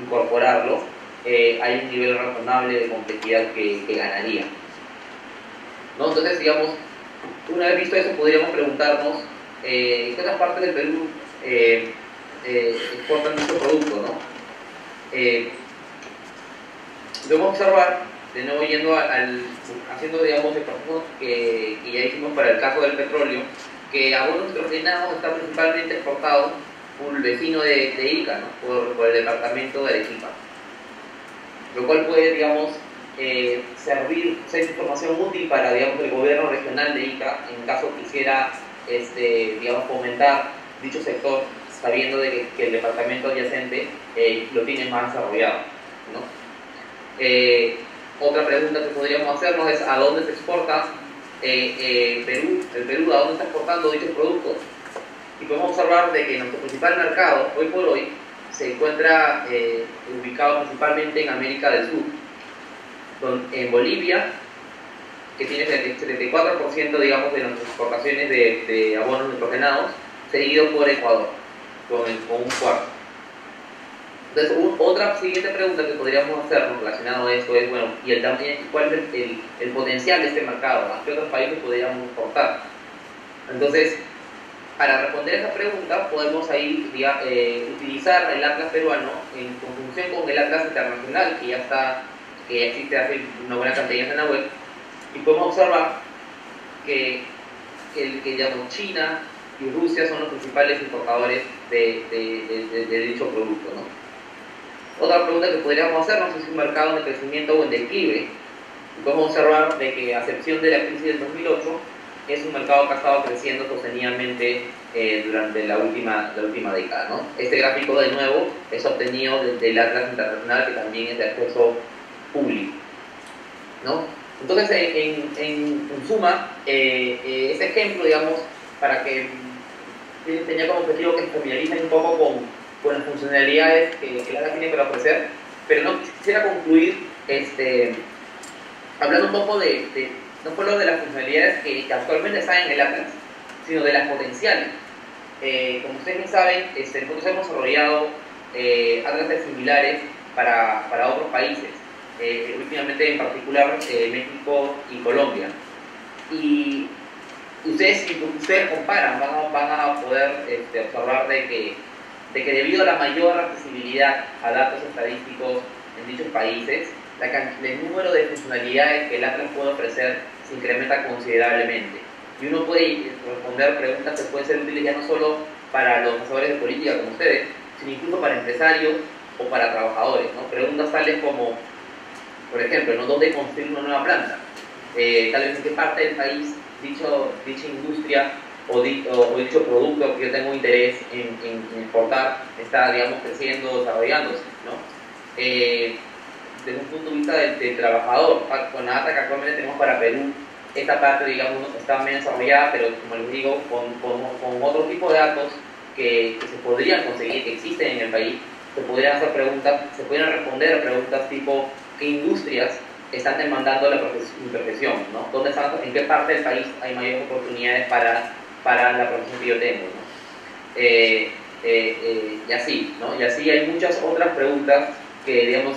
incorporarlo, hay un nivel razonable de complejidad que ganaría, ¿no? Entonces, digamos, una vez visto eso, podríamos preguntarnos ¿qué otras partes del Perú exportan dicho producto, ¿no? Debemos observar de nuevo yendo haciendo, digamos, el proceso que ya hicimos para el caso del petróleo, que abonos nitrogenados está principalmente exportado por el vecino de Ica, ¿no? por el departamento de Arequipa, lo cual puede, digamos, servir, ser información útil para, digamos, el gobierno regional de Ica en caso quisiera, digamos, fomentar dicho sector, sabiendo de que el departamento adyacente lo tiene más desarrollado, ¿no? Otra pregunta que podríamos hacernos es ¿a dónde se exporta el Perú, a dónde está exportando dichos productos? Y podemos observar de que nuestro principal mercado, hoy por hoy, se encuentra ubicado principalmente en América del Sur, en Bolivia, que tiene el 74%, digamos, de nuestras exportaciones de abonos nitrogenados, seguido por Ecuador, con un cuarto. Entonces, otra siguiente pregunta que podríamos hacernos relacionado a esto es, bueno, ¿cuál es el potencial de este mercado? ¿A qué otros países podríamos exportar? Entonces, para responder esa pregunta, podemos ahí utilizar el Atlas peruano en conjunción con el Atlas internacional, que existe hace una buena cantidad de años en la web, y podemos observar que digamos, China y Rusia son los principales importadores de dicho producto, ¿no? Otra pregunta que podríamos hacernos es un mercado en crecimiento o en declive. Podemos observar de que, a excepción de la crisis del 2008, es un mercado que ha estado creciendo sostenidamente durante la última década, ¿no? Este gráfico, de nuevo, es obtenido del Atlas Internacional, que también es de acceso público, ¿no? Entonces, en suma, este ejemplo, digamos, para que tenía como objetivo que se familiaricen un poco con las funcionalidades que el Atlas tiene para ofrecer, pero no quisiera concluir hablando un poco no solo de las funcionalidades que actualmente están en el Atlas, sino de las potenciales. Como ustedes bien saben, nosotros hemos desarrollado atlases similares para otros países, últimamente en particular México y Colombia. Y si ustedes comparan, van a poder observar de que debido a la mayor accesibilidad a datos estadísticos en dichos países, el número de funcionalidades que el Atlas puede ofrecer se incrementa considerablemente. Y uno puede responder preguntas que pueden ser útiles ya no solo para los asesores de política como ustedes, sino incluso para empresarios o para trabajadores, ¿no? Preguntas tales como, por ejemplo, ¿no? ¿Dónde construir una nueva planta? Tal vez en qué parte del país dicha industria o dicho producto que yo tengo interés en exportar está, digamos, creciendo, desarrollándose, ¿no? Desde un punto de vista del trabajador, con la data que actualmente tenemos para Perú, esta parte, digamos, está menos desarrollada, pero como les digo, con otro tipo de datos que se podrían conseguir, que existen en el país, se podrían hacer preguntas, se podrían responder a preguntas tipo ¿qué industrias están demandando la profesión, ¿no? ¿En qué parte del país hay mayores oportunidades para la profesión que yo tengo, ¿no? Y así, ¿no? Y así hay muchas otras preguntas que, digamos,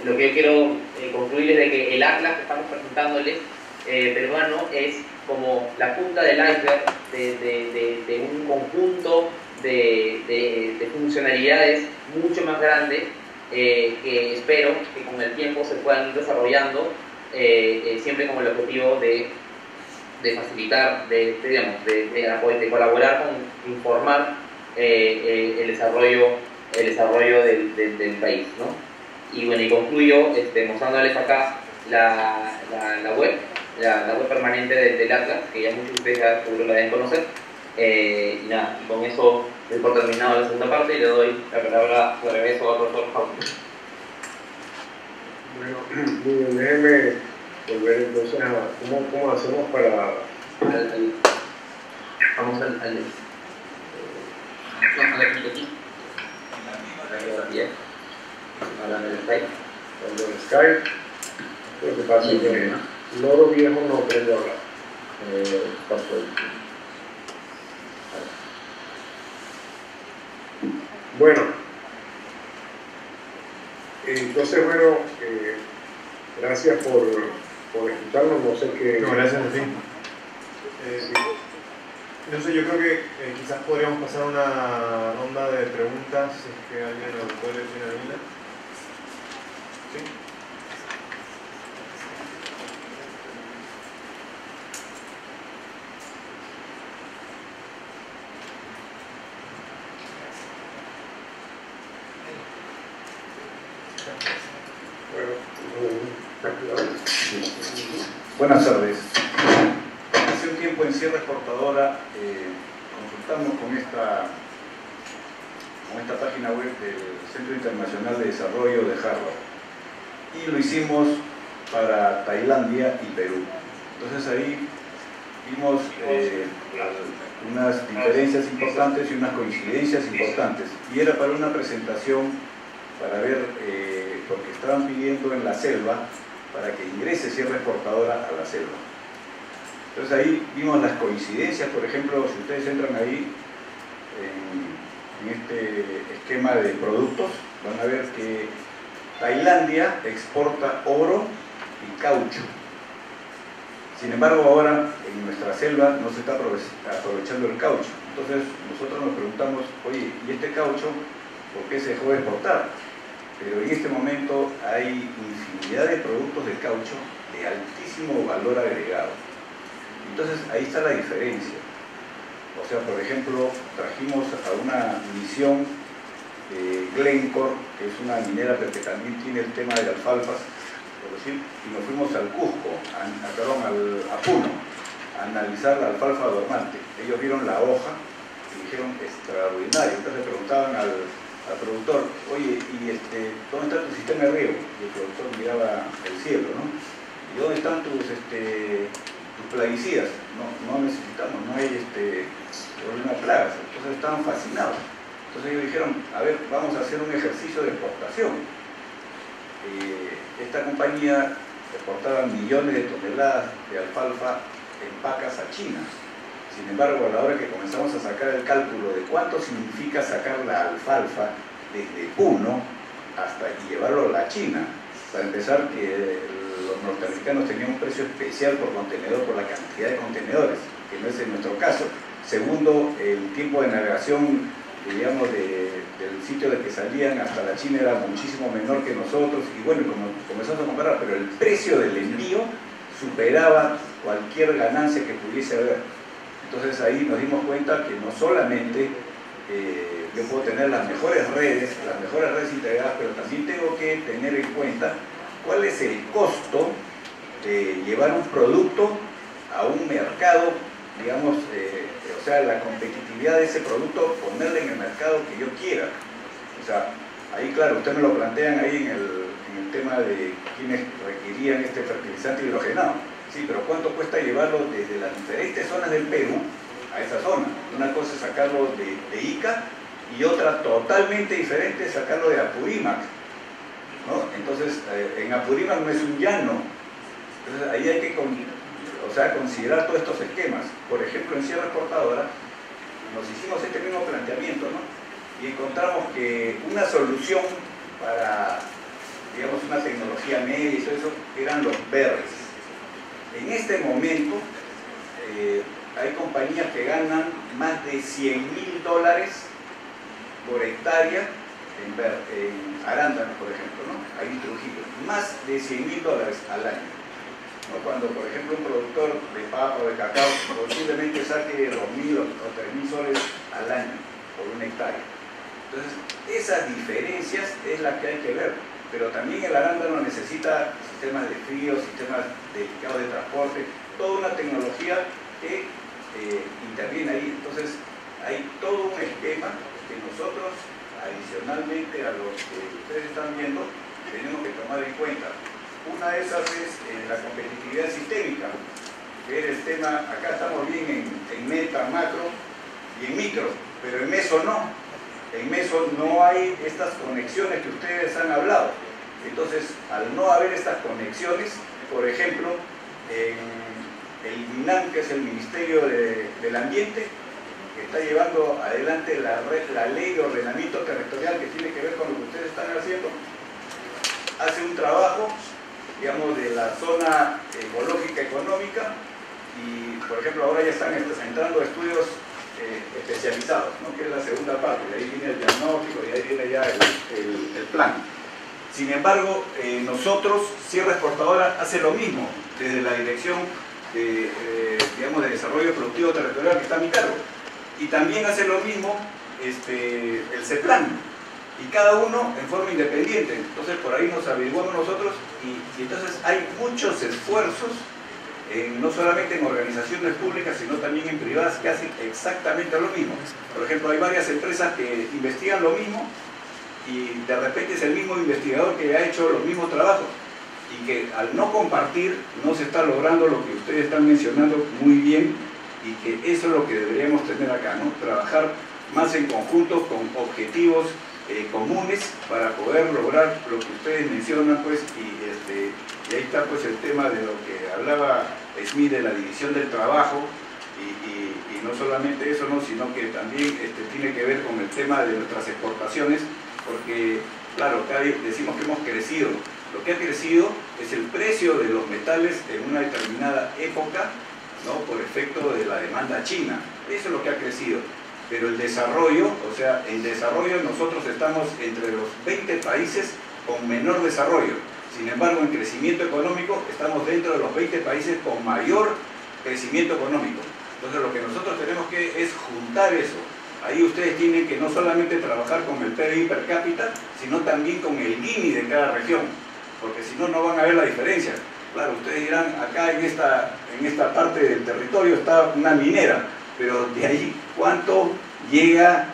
lo que yo quiero concluir es de que el Atlas que estamos presentándoles peruano es como la punta del iceberg de un conjunto de funcionalidades mucho más grande que espero que con el tiempo se puedan ir desarrollando siempre con el objetivo de facilitar, de colaborar con informar el desarrollo del país, ¿no? Y bueno, y concluyo mostrándoles acá la web permanente del Atlas, que ya muchos de ustedes ya seguro la deben conocer. Y nada, y con eso doy por terminado la segunda parte y le doy la palabra de regreso al profesor Jaume. Bueno, muy bien, déjeme volver entonces a cómo hacemos para... Vamos al aquí. Hablando del Skype. Cuando el Skype, lo que pasa es que el loro viejo no aprende a hablar. Bueno, entonces, bueno, gracias por escucharnos. No sé qué. No, gracias a ti. No sé, yo creo que quizás podríamos pasar una ronda de preguntas si es que alguien lo puede decir a Mila. ¿Sí? Buenas tardes. Hace un tiempo en Sierra Exportadora consultamos con esta página web del Centro Internacional de Desarrollo de Harvard y lo hicimos para Tailandia y Perú. Entonces ahí vimos unas diferencias importantes y unas coincidencias importantes, y era para una presentación para ver, porque estaban pidiendo en la selva para que ingrese Sierra Exportadora a la selva. Entonces ahí vimos las coincidencias. Por ejemplo, si ustedes entran ahí en este esquema de productos, van a ver que Tailandia exporta oro y caucho. Sin embargo, ahora en nuestra selva no se está aprovechando el caucho. Entonces nosotros nos preguntamos, oye, ¿y este caucho por qué se dejó de exportar? Pero en este momento hay infinidad de productos de caucho de altísimo valor agregado. Entonces ahí está la diferencia. O sea, por ejemplo, trajimos a una misión de Glencore, que es una minera pero que también tiene el tema de alfalfas, por decir, y nos fuimos al Cusco, a Puno, a analizar la alfalfa dormante. Ellos vieron la hoja y dijeron extraordinario. Entonces le preguntaban al productor, oye, ¿y dónde está tu sistema de riego? Y el productor miraba el cielo, ¿no? ¿Y dónde están tus plaguicidas? No necesitamos, no hay problema de plagas. Entonces estaban fascinados. Entonces ellos dijeron, a ver, vamos a hacer un ejercicio de exportación. Esta compañía exportaba millones de toneladas de alfalfa en pacas a China. Sin embargo, a la hora que comenzamos a sacar el cálculo de cuánto significa sacar la alfalfa desde Puno hasta llevarlo a la China, para empezar, que los norteamericanos tenían un precio especial por contenedor por la cantidad de contenedores, que no es en nuestro caso. Segundo, el tiempo de navegación, digamos, del sitio de que salían hasta la China era muchísimo menor que nosotros, y bueno, como comenzamos a comparar, pero el precio del envío superaba cualquier ganancia que pudiese haber. Entonces ahí nos dimos cuenta que no solamente yo puedo tener las mejores redes integradas, pero también tengo que tener en cuenta cuál es el costo de llevar un producto a un mercado, digamos, o sea, la competitividad de ese producto, ponerle en el mercado que yo quiera. O sea, ahí claro, ustedes me lo plantean ahí en el tema de quienes requerían este fertilizante hidrogenado. Sí, pero ¿cuánto cuesta llevarlo desde las diferentes zonas del Perú a esa zona? Una cosa es sacarlo de Ica y otra totalmente diferente es sacarlo de Apurímac, ¿no? Entonces, en Apurímac no es un llano. Entonces, ahí hay que considerar todos estos esquemas. Por ejemplo, en Sierra Exportadora nos hicimos este mismo planteamiento, ¿no? Y encontramos que una solución para, digamos, una tecnología media y todo eso eran los berries. En este momento hay compañías que ganan más de $100.000 por hectárea en arándanos, por ejemplo, ¿no? Ahí en Trujillo, más de $100.000 al año, ¿no? Cuando, por ejemplo, un productor de papa o de cacao posiblemente saque 2.000 o 3.000 soles al año por una hectárea. Entonces, esas diferencias es las que hay que ver. Pero también el arándano necesita sistemas de frío, sistemas dedicados de transporte, toda una tecnología que interviene ahí. Entonces, hay todo un esquema que nosotros, adicionalmente a lo que ustedes están viendo, tenemos que tomar en cuenta. Una de esas es la competitividad sistémica, que es el tema. Acá estamos bien en meta, macro y en micro, pero en meso no. En meso no hay estas conexiones que ustedes han hablado. Entonces, al no haber estas conexiones, por ejemplo, en el MINAM, que es el Ministerio del Ambiente, que está llevando adelante la ley de ordenamiento territorial que tiene que ver con lo que ustedes están haciendo, hace un trabajo, digamos, de la zona ecológica económica, y, por ejemplo, ahora ya están entrando estudios especializados, ¿no? Que es la segunda parte, y ahí viene el diagnóstico y ahí viene ya el plan. Sin embargo, nosotros, Sierra Exportadora, hace lo mismo desde la Dirección digamos, de Desarrollo Productivo Territorial, que está a mi cargo, y también hace lo mismo el CEPLAN. y cada uno en forma independiente. Entonces por ahí nos averiguamos nosotros y entonces hay muchos esfuerzos, no solamente en organizaciones públicas, sino también en privadas que hacen exactamente lo mismo. Por ejemplo, hay varias empresas que investigan lo mismo y de repente es el mismo investigador que ha hecho los mismos trabajos y que al no compartir no se está logrando lo que ustedes están mencionando muy bien, y que eso es lo que deberíamos tener acá, ¿no? Trabajar más en conjunto con objetivos comunes para poder lograr lo que ustedes mencionan, pues, y ahí está pues el tema de lo que hablaba Smith de la división del trabajo, y no solamente eso, ¿no? Sino que también tiene que ver con el tema de nuestras exportaciones, porque claro, acá decimos que hemos crecido. Lo que ha crecido es el precio de los metales en una determinada época, ¿no? Por efecto de la demanda china. Eso es lo que ha crecido. Pero el desarrollo, o sea, en desarrollo nosotros estamos entre los 20 países con menor desarrollo. Sin embargo, en crecimiento económico estamos dentro de los 20 países con mayor crecimiento económico. Entonces lo que nosotros tenemos que es juntar eso. Ahí ustedes tienen que no solamente trabajar con el PBI per cápita, sino también con el Gini de cada región, porque si no, no van a ver la diferencia. Claro, ustedes dirán, acá en esta parte del territorio está una minera, pero de ahí cuánto llega,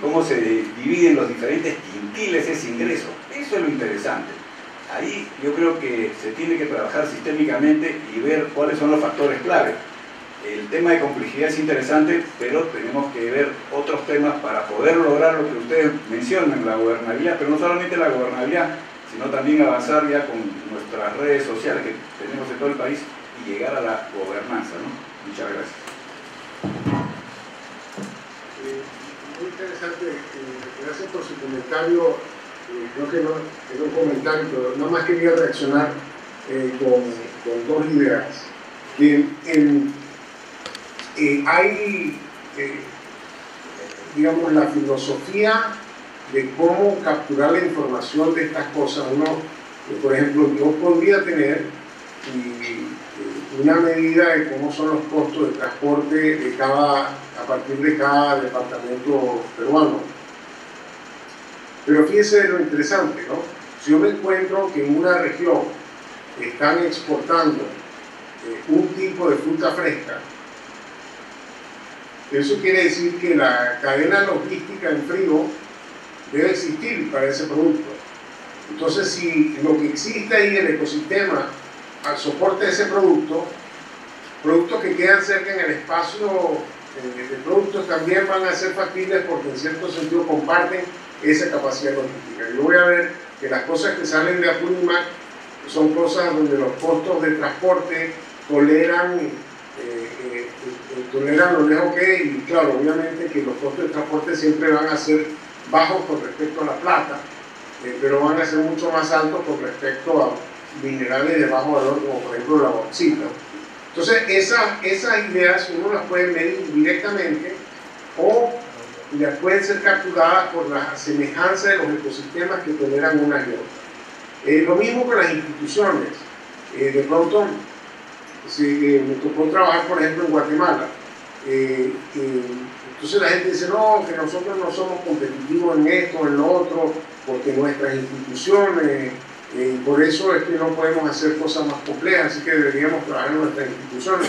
cómo se dividen los diferentes quintiles ese ingreso. Eso es lo interesante. Ahí yo creo que se tiene que trabajar sistémicamente y ver cuáles son los factores clave. El tema de complejidad es interesante, pero tenemos que ver otros temas para poder lograr lo que ustedes mencionan, la gobernabilidad, pero no solamente la gobernabilidad, sino también avanzar ya con nuestras redes sociales que tenemos en todo el país y llegar a la gobernanza, ¿no? Muchas gracias. Muy interesante, gracias por su comentario. Creo que no es un comentario, pero nada más quería reaccionar con dos ideas. Hay, digamos, la filosofía de cómo capturar la información de estas cosas. Uno, por ejemplo, yo podría tener una medida de cómo son los costos de transporte a partir de cada departamento peruano. Pero fíjese lo interesante, ¿no? Si yo me encuentro que en una región están exportando un tipo de fruta fresca, eso quiere decir que la cadena logística en frío debe existir para ese producto. Entonces, si lo que existe ahí en el ecosistema al soporte de ese producto, productos que quedan cerca en el espacio de productos también van a ser factibles porque en cierto sentido comparten esa capacidad logística. Yo voy a ver que las cosas que salen de Apurímac son cosas donde los costos de transporte toleran lo lejos que es, y claro, obviamente que los costos de transporte siempre van a ser bajos con respecto a la plata, pero van a ser mucho más altos con respecto a minerales de bajo valor, como por ejemplo la bauxita. Entonces, esas ideas uno las puede medir directamente o las pueden ser capturadas por la semejanza de los ecosistemas que toleran unas y otras. Lo mismo con las instituciones. De pronto, me tocó trabajar, por ejemplo, en Guatemala. Entonces la gente dice, no, que nosotros no somos competitivos en esto, en lo otro, porque nuestras instituciones, por eso es que no podemos hacer cosas más complejas, así que deberíamos trabajar en nuestras instituciones.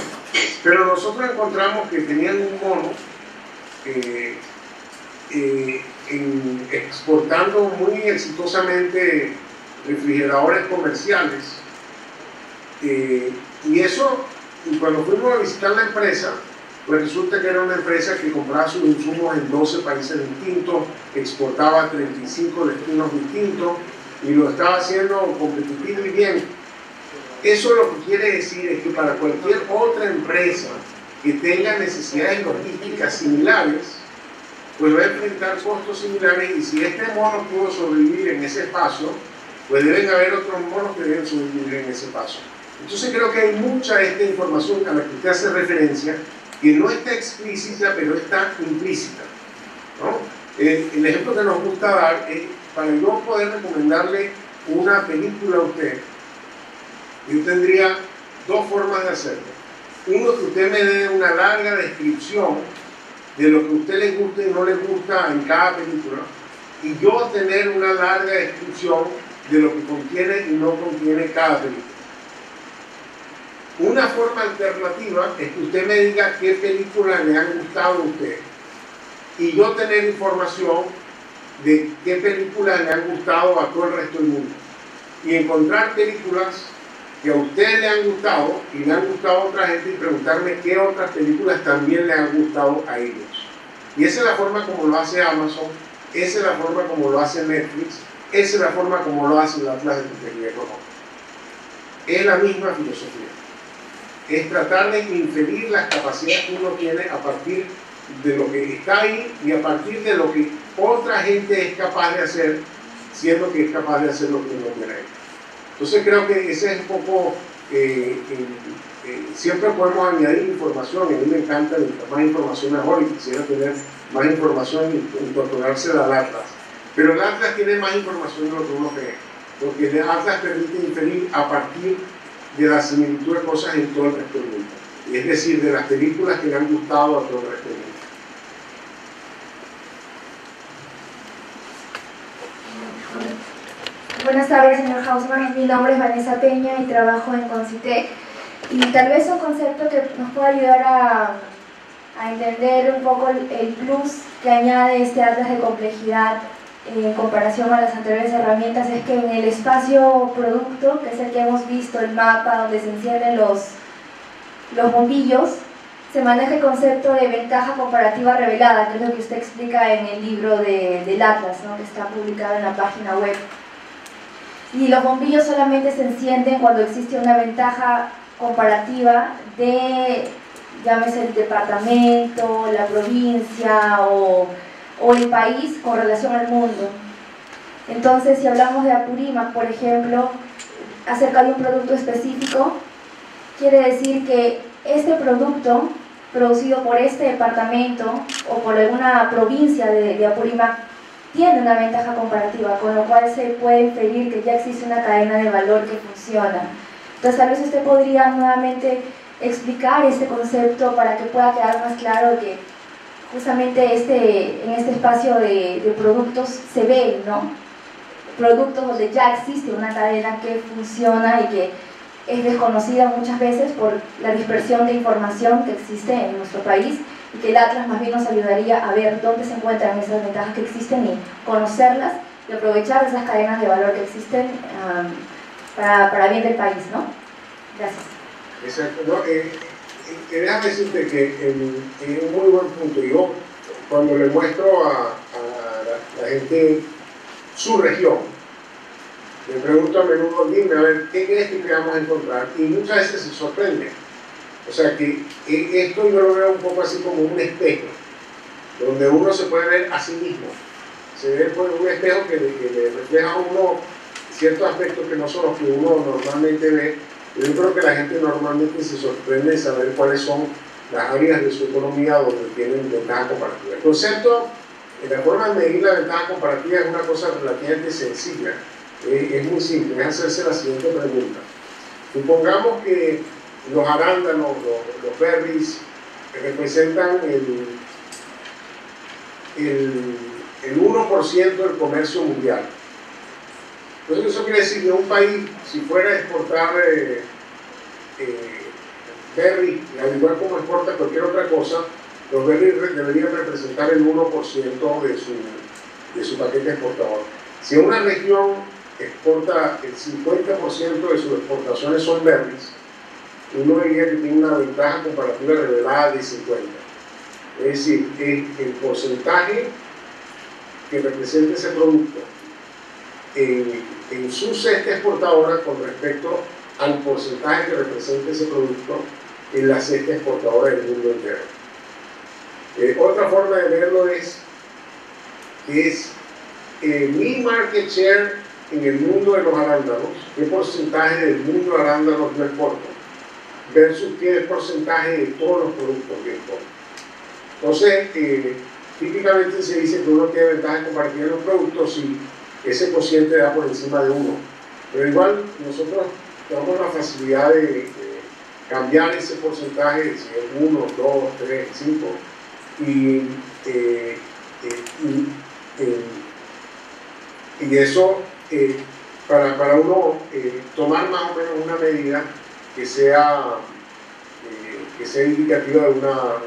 Pero nosotros encontramos que tenían un mono exportando muy exitosamente refrigeradores comerciales, y eso, cuando fuimos a visitar la empresa, pues resulta que era una empresa que compraba sus insumos en 12 países distintos, exportaba a 35 destinos distintos y lo estaba haciendo competitivo y bien. Eso lo que quiere decir es que para cualquier otra empresa que tenga necesidades logísticas similares, pues va a enfrentar costos similares, y si este mono pudo sobrevivir en ese espacio, pues deben haber otros monos que deben sobrevivir en ese espacio. Entonces creo que hay mucha de esta información a la que usted hace referencia que no está explícita, pero está implícita, ¿no? El ejemplo que nos gusta dar es, para yo poder recomendarle una película a usted, yo tendría dos formas de hacerlo. Uno, que usted me dé una larga descripción de lo que a usted le gusta y no le gusta en cada película, y yo tener una larga descripción de lo que contiene y no contiene cada película. Una forma alternativa es que usted me diga qué películas le han gustado a usted y yo tener información de qué películas le han gustado a todo el resto del mundo y encontrar películas que a ustedes le han gustado y le han gustado a otra gente y preguntarme qué otras películas también le han gustado a ellos. Y esa es la forma como lo hace Amazon, esa es la forma como lo hace Netflix, esa es la forma como lo hace el Atlas de Ingeniería Económica. Es la misma filosofía. Es tratar de inferir las capacidades que uno tiene a partir de lo que está ahí y a partir de lo que otra gente es capaz de hacer, siendo que es capaz de hacer lo que uno quiere. Entonces creo que ese es un poco, siempre podemos añadir información, y a mí me encanta, más información mejor, y quisiera tener más información y incorporarse al Atlas. Pero el Atlas tiene más información de lo que uno cree, porque el Atlas permite inferir a partir de la similitud de cosas en todo el resto del mundo, es decir, de las películas que le han gustado a todo el resto del mundo. Buenas tardes, señor Hausmann. Mi nombre es Vanessa Peña y trabajo en Concitec. Y tal vez un concepto que nos pueda ayudar a entender un poco el plus que añade este atlas de complejidad en comparación a las anteriores herramientas es que en el espacio producto, que es el que hemos visto, el mapa donde se encienden los bombillos, se maneja el concepto de ventaja comparativa revelada, que es lo que usted explica en el libro del Atlas, ¿no?, que está publicado en la página web. Y los bombillos solamente se encienden cuando existe una ventaja comparativa de, llámese el departamento, la provincia o el país con relación al mundo. Entonces, si hablamos de Apurímac, por ejemplo, acerca de un producto específico, quiere decir que este producto producido por este departamento o por alguna provincia de Apurímac tiene una ventaja comparativa, con lo cual se puede inferir que ya existe una cadena de valor que funciona. Entonces, tal vez usted podría nuevamente explicar este concepto para que pueda quedar más claro que justamente en este espacio de productos se ve, ¿no?, productos donde ya existe una cadena que funciona y que es desconocida muchas veces por la dispersión de información que existe en nuestro país, y que el Atlas más bien nos ayudaría a ver dónde se encuentran esas ventajas que existen y conocerlas y aprovechar esas cadenas de valor que existen para bien del país, ¿no? Gracias. Exacto. No, déjame decirte que es un muy buen punto. Yo, cuando le muestro a la gente su región, me pregunto a menudo, dime, a ver, ¿qué crees que vamos a encontrar? Y muchas veces se sorprende. O sea que esto yo lo veo un poco así como un espejo, donde uno se puede ver a sí mismo. Se ve por un espejo que le refleja a uno ciertos aspectos que no son los que uno normalmente ve. Yo creo que la gente normalmente se sorprende de saber cuáles son las áreas de su economía donde tienen ventaja comparativa. El concepto, la forma de medir la ventaja comparativa es una cosa relativamente sencilla. Es muy simple, es hacerse la siguiente pregunta. Supongamos que los arándanos, los berries, representan el 1% del comercio mundial. Entonces eso quiere decir que un país, si fuera a exportar berries, al igual como exporta cualquier otra cosa, los berries deberían representar el 1% de su paquete exportador. Si una región exporta el 50% de sus exportaciones son berries, uno diría que tiene una ventaja comparativa revelada de 50. Es decir, el porcentaje que representa ese producto en su cesta exportadora con respecto al porcentaje que representa ese producto en la cesta exportadora del mundo entero. Otra forma de verlo es mi market share en el mundo de los arándanos, qué porcentaje del mundo de arándanos yo exporto, versus qué porcentaje de todos los productos que exporto. Entonces, típicamente se dice que uno tiene ventaja comparativa en los productos si ese cociente da por encima de 1. Pero igual nosotros tenemos la facilidad de cambiar ese porcentaje, si es 1, 2, 3, 5, y Y eso, para uno tomar más o menos una medida que sea indicativa de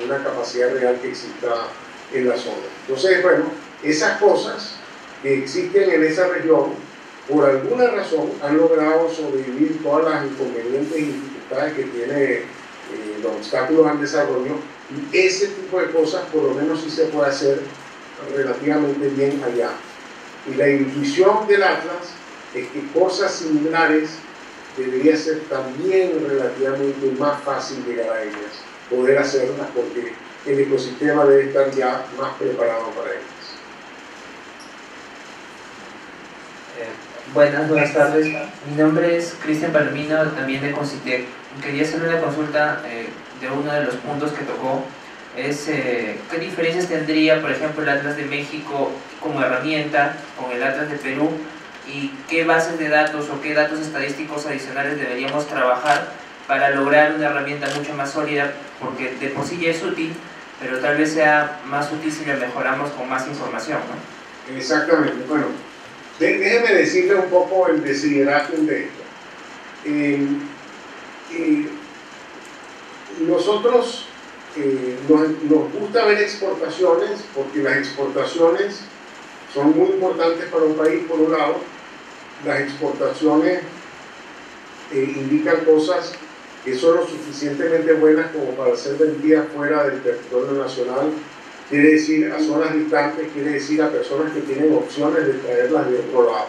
una capacidad real que exista en la zona. Entonces, bueno, esas cosas que existen en esa región, por alguna razón, han logrado sobrevivir todas las inconvenientes y dificultades que tiene los obstáculos al desarrollo, y ese tipo de cosas por lo menos sí se puede hacer relativamente bien allá. Y la intuición del Atlas es que cosas similares debería ser también relativamente más fácil llegar a ellas, poder hacerlas, porque el ecosistema debe estar ya más preparado para ellas. Buenas tardes. Mi nombre es Cristian Palomino, también de Concitec. Quería hacer una consulta de uno de los puntos que tocó. ¿Qué diferencias tendría, por ejemplo, el Atlas de México como herramienta con el Atlas de Perú? ¿Y qué bases de datos o qué datos estadísticos adicionales deberíamos trabajar para lograr una herramienta mucho más sólida? Porque de por sí ya es útil, pero tal vez sea más útil si la mejoramos con más información, ¿no? Exactamente. Bueno, déjeme decirle un poco el desideratum de esto. Nosotros nos gusta ver exportaciones, porque las exportaciones son muy importantes para un país. Por un lado, las exportaciones indican cosas que son lo suficientemente buenas como para ser vendidas fuera del territorio nacional, quiere decir a zonas distantes, quiere decir a personas que tienen opciones de traerlas de otro lado.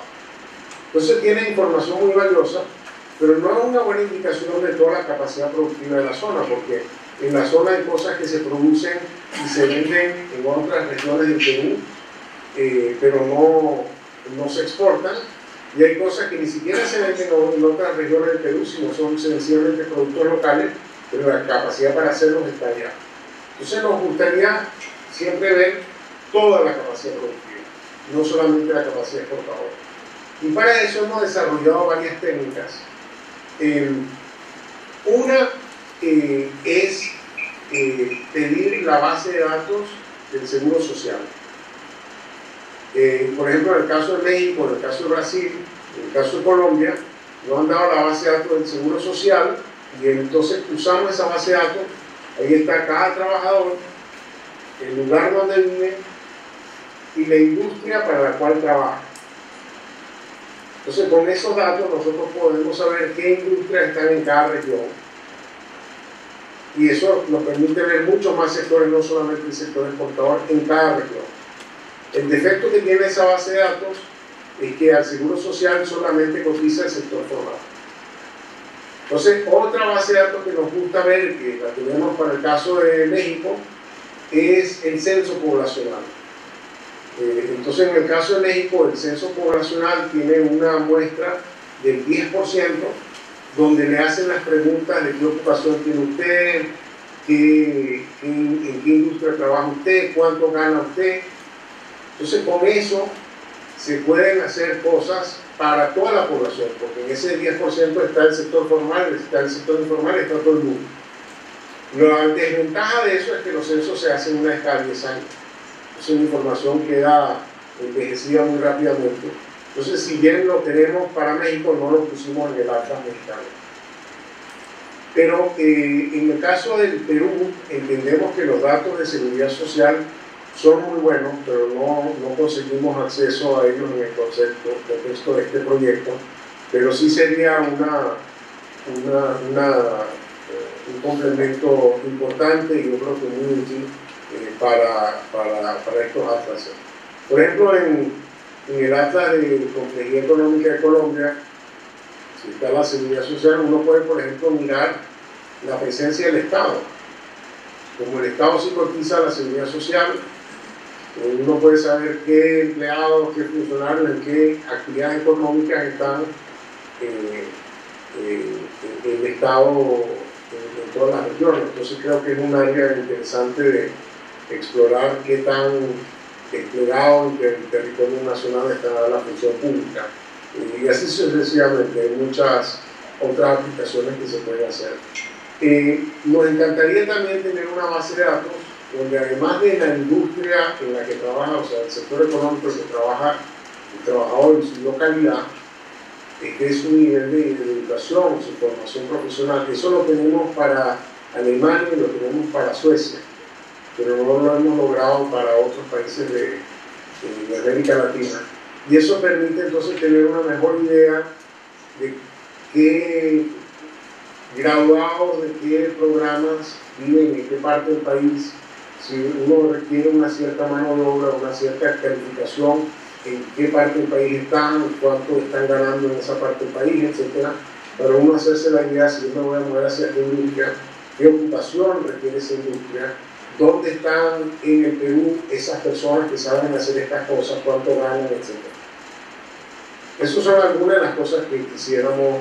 Entonces tiene información muy valiosa, pero no es una buena indicación de toda la capacidad productiva de la zona, porque en la zona hay cosas que se producen y se venden en otras regiones del Perú, pero no se exportan, y hay cosas que ni siquiera se venden en otras regiones del Perú, sino son sencillamente productos locales, pero la capacidad para hacerlos está allá. Entonces nos gustaría siempre ver toda la capacidad productiva, no solamente la capacidad exportadora. Y para eso hemos desarrollado varias técnicas. Una es pedir la base de datos del Seguro Social. Por ejemplo, en el caso de México, en el caso de Brasil, en el caso de Colombia, nos han dado la base de datos del Seguro Social, y entonces usamos esa base de datos. Ahí está cada trabajador, el lugar donde vive y la industria para la cual trabaja. Entonces, con esos datos nosotros podemos saber qué industrias están en cada región, y eso nos permite ver muchos más sectores, no solamente el sector exportador, en cada región. El defecto que tiene esa base de datos es que al Seguro Social solamente cotiza el sector formal. Entonces, otra base de datos que nos gusta ver, que la tenemos para el caso de México, es el censo poblacional. Entonces, en el caso de México, el censo poblacional tiene una muestra del 10%, donde le hacen las preguntas de qué ocupación tiene usted, en qué industria trabaja usted, cuánto gana usted. Entonces, con eso se pueden hacer cosas para toda la población, porque en ese 10% está el sector formal, está el sector informal, está todo el mundo. La desventaja de eso es que los censos se hacen una vez cada 10 años. Entonces la información queda envejecida muy rápidamente. Entonces, si bien lo tenemos para México, no lo pusimos en el Atlas mexicano. Pero en el caso del Perú, entendemos que los datos de seguridad social son muy buenos, pero no conseguimos acceso a ellos en el contexto de este proyecto. Pero sí sería un complemento importante, y yo creo que muy útil para estos atlases. Por ejemplo, en el Atlas de Complejidad Económica de Colombia, si está la seguridad social, uno puede, por ejemplo, mirar la presencia del Estado. Como el Estado sí cotiza la seguridad social, uno puede saber qué empleados, qué funcionarios, en qué actividades económicas están el Estado en todas las regiones. Entonces creo que es un área interesante de explorar qué tan desplegado en el territorio nacional está la función pública. Y así sucesivamente, hay muchas otras aplicaciones que se pueden hacer. Nos encantaría también tener una base de datos donde, además de la industria en la que trabaja, o sea, el sector económico que trabaja el trabajador en su localidad esté su nivel de educación, su formación profesional. Eso lo tenemos para Alemania y lo tenemos para Suecia, pero no lo hemos logrado para otros países de América Latina. Y eso permite entonces tener una mejor idea de qué graduados, de qué programas viven en qué parte del país, si uno requiere una cierta mano de obra, una cierta calificación, en qué parte del país están, cuánto están ganando en esa parte del país, etc. Para uno hacerse la idea, si yo me voy a mover hacia esta industria, qué ocupación requiere esa industria, dónde están en el Perú esas personas que saben hacer estas cosas, cuánto ganan, etc. Esas son algunas de las cosas que quisiéramos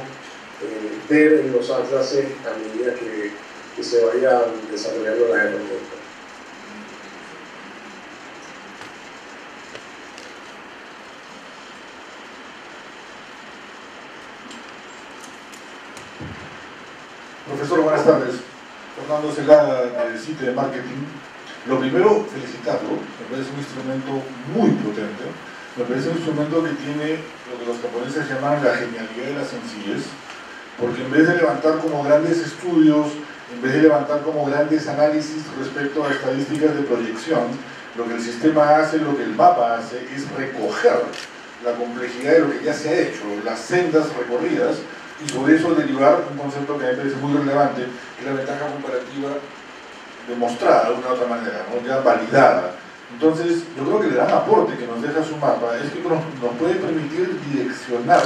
ver en los atlases a medida que se vayan desarrollando las herramientas. Profesor, buenas tardes. Fernando Celada, del sitio de marketing. Lo primero, felicitarlo. Me parece un instrumento muy potente. Me parece un instrumento que tiene lo que los japoneses llaman la genialidad de la sencillez, porque en vez de levantar como grandes estudios, en vez de levantar como grandes análisis respecto a estadísticas de proyección, lo que el sistema hace, lo que el mapa hace, es recoger la complejidad de lo que ya se ha hecho, las sendas recorridas, y sobre eso derivar un concepto que me parece muy relevante, que es la ventaja comparativa demostrada de una u otra manera, ¿no? Ya validada. Entonces, yo creo que el gran aporte que nos deja su mapa es que nos puede permitir direccionar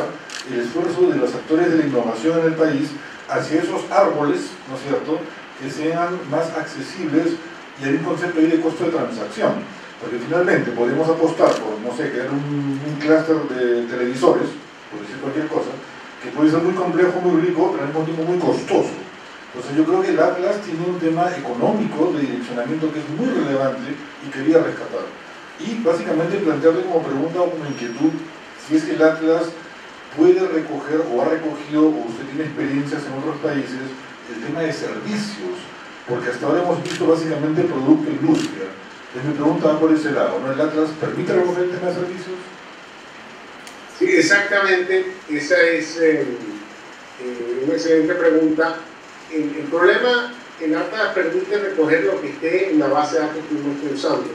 el esfuerzo de los actores de la innovación en el país hacia esos árboles, ¿no es cierto?, que sean más accesibles, y hay un concepto ahí de costo de transacción, porque finalmente podemos apostar por, no sé, crear un clúster de televisores, por decir cualquier cosa, que puede ser muy complejo, muy rico, pero al mismo tiempo muy costoso. Entonces yo creo que el Atlas tiene un tema económico de direccionamiento que es muy relevante y quería rescatar. Y básicamente plantearle como pregunta o como inquietud si es que el Atlas puede recoger o ha recogido, o usted tiene experiencias en otros países, el tema de servicios, porque hasta ahora hemos visto básicamente producto e industria. Entonces mi pregunta va por ese lado, ¿no? ¿El Atlas permite recoger el tema de servicios? Sí, exactamente. Esa es una excelente pregunta. El problema, el Atlas permite recoger lo que esté en la base de datos que uno esté usando.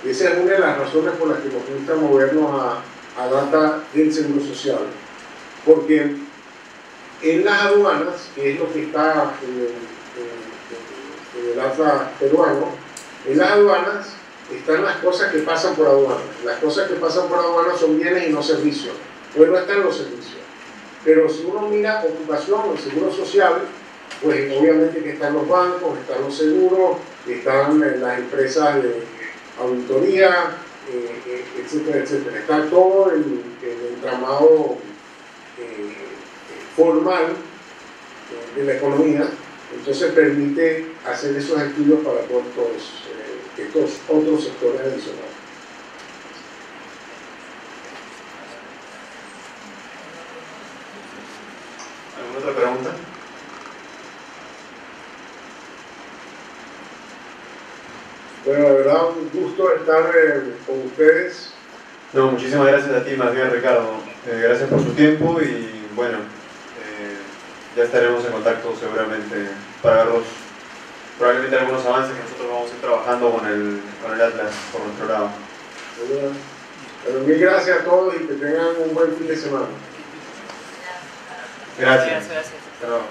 Esa es una de las razones por las que nos gusta movernos a data del Seguro Social. Porque en las aduanas, que es lo que está en el Atlas peruano, en las aduanas están las cosas que pasan por aduanas. Las cosas que pasan por aduanas son bienes y no servicios. Pues no están los servicios. Pero si uno mira ocupación, el seguro social, pues obviamente que están los bancos, están los seguros, están las empresas de auditoría, etcétera, etcétera. Está todo el entramado formal de la economía. Entonces permite hacer esos estudios para todos estos otros sectores adicionales. ¿Alguna otra pregunta? Bueno, la verdad, un gusto estar con ustedes. No, muchísimas gracias a ti, más bien, Ricardo. Gracias por su tiempo y bueno, ya estaremos en contacto seguramente para ver probablemente algunos avances que nosotros vamos a ir trabajando con el Atlas por nuestro lado. Bueno, mil gracias a todos y que tengan un buen fin de semana. Gracias. Gracias. Hasta luego.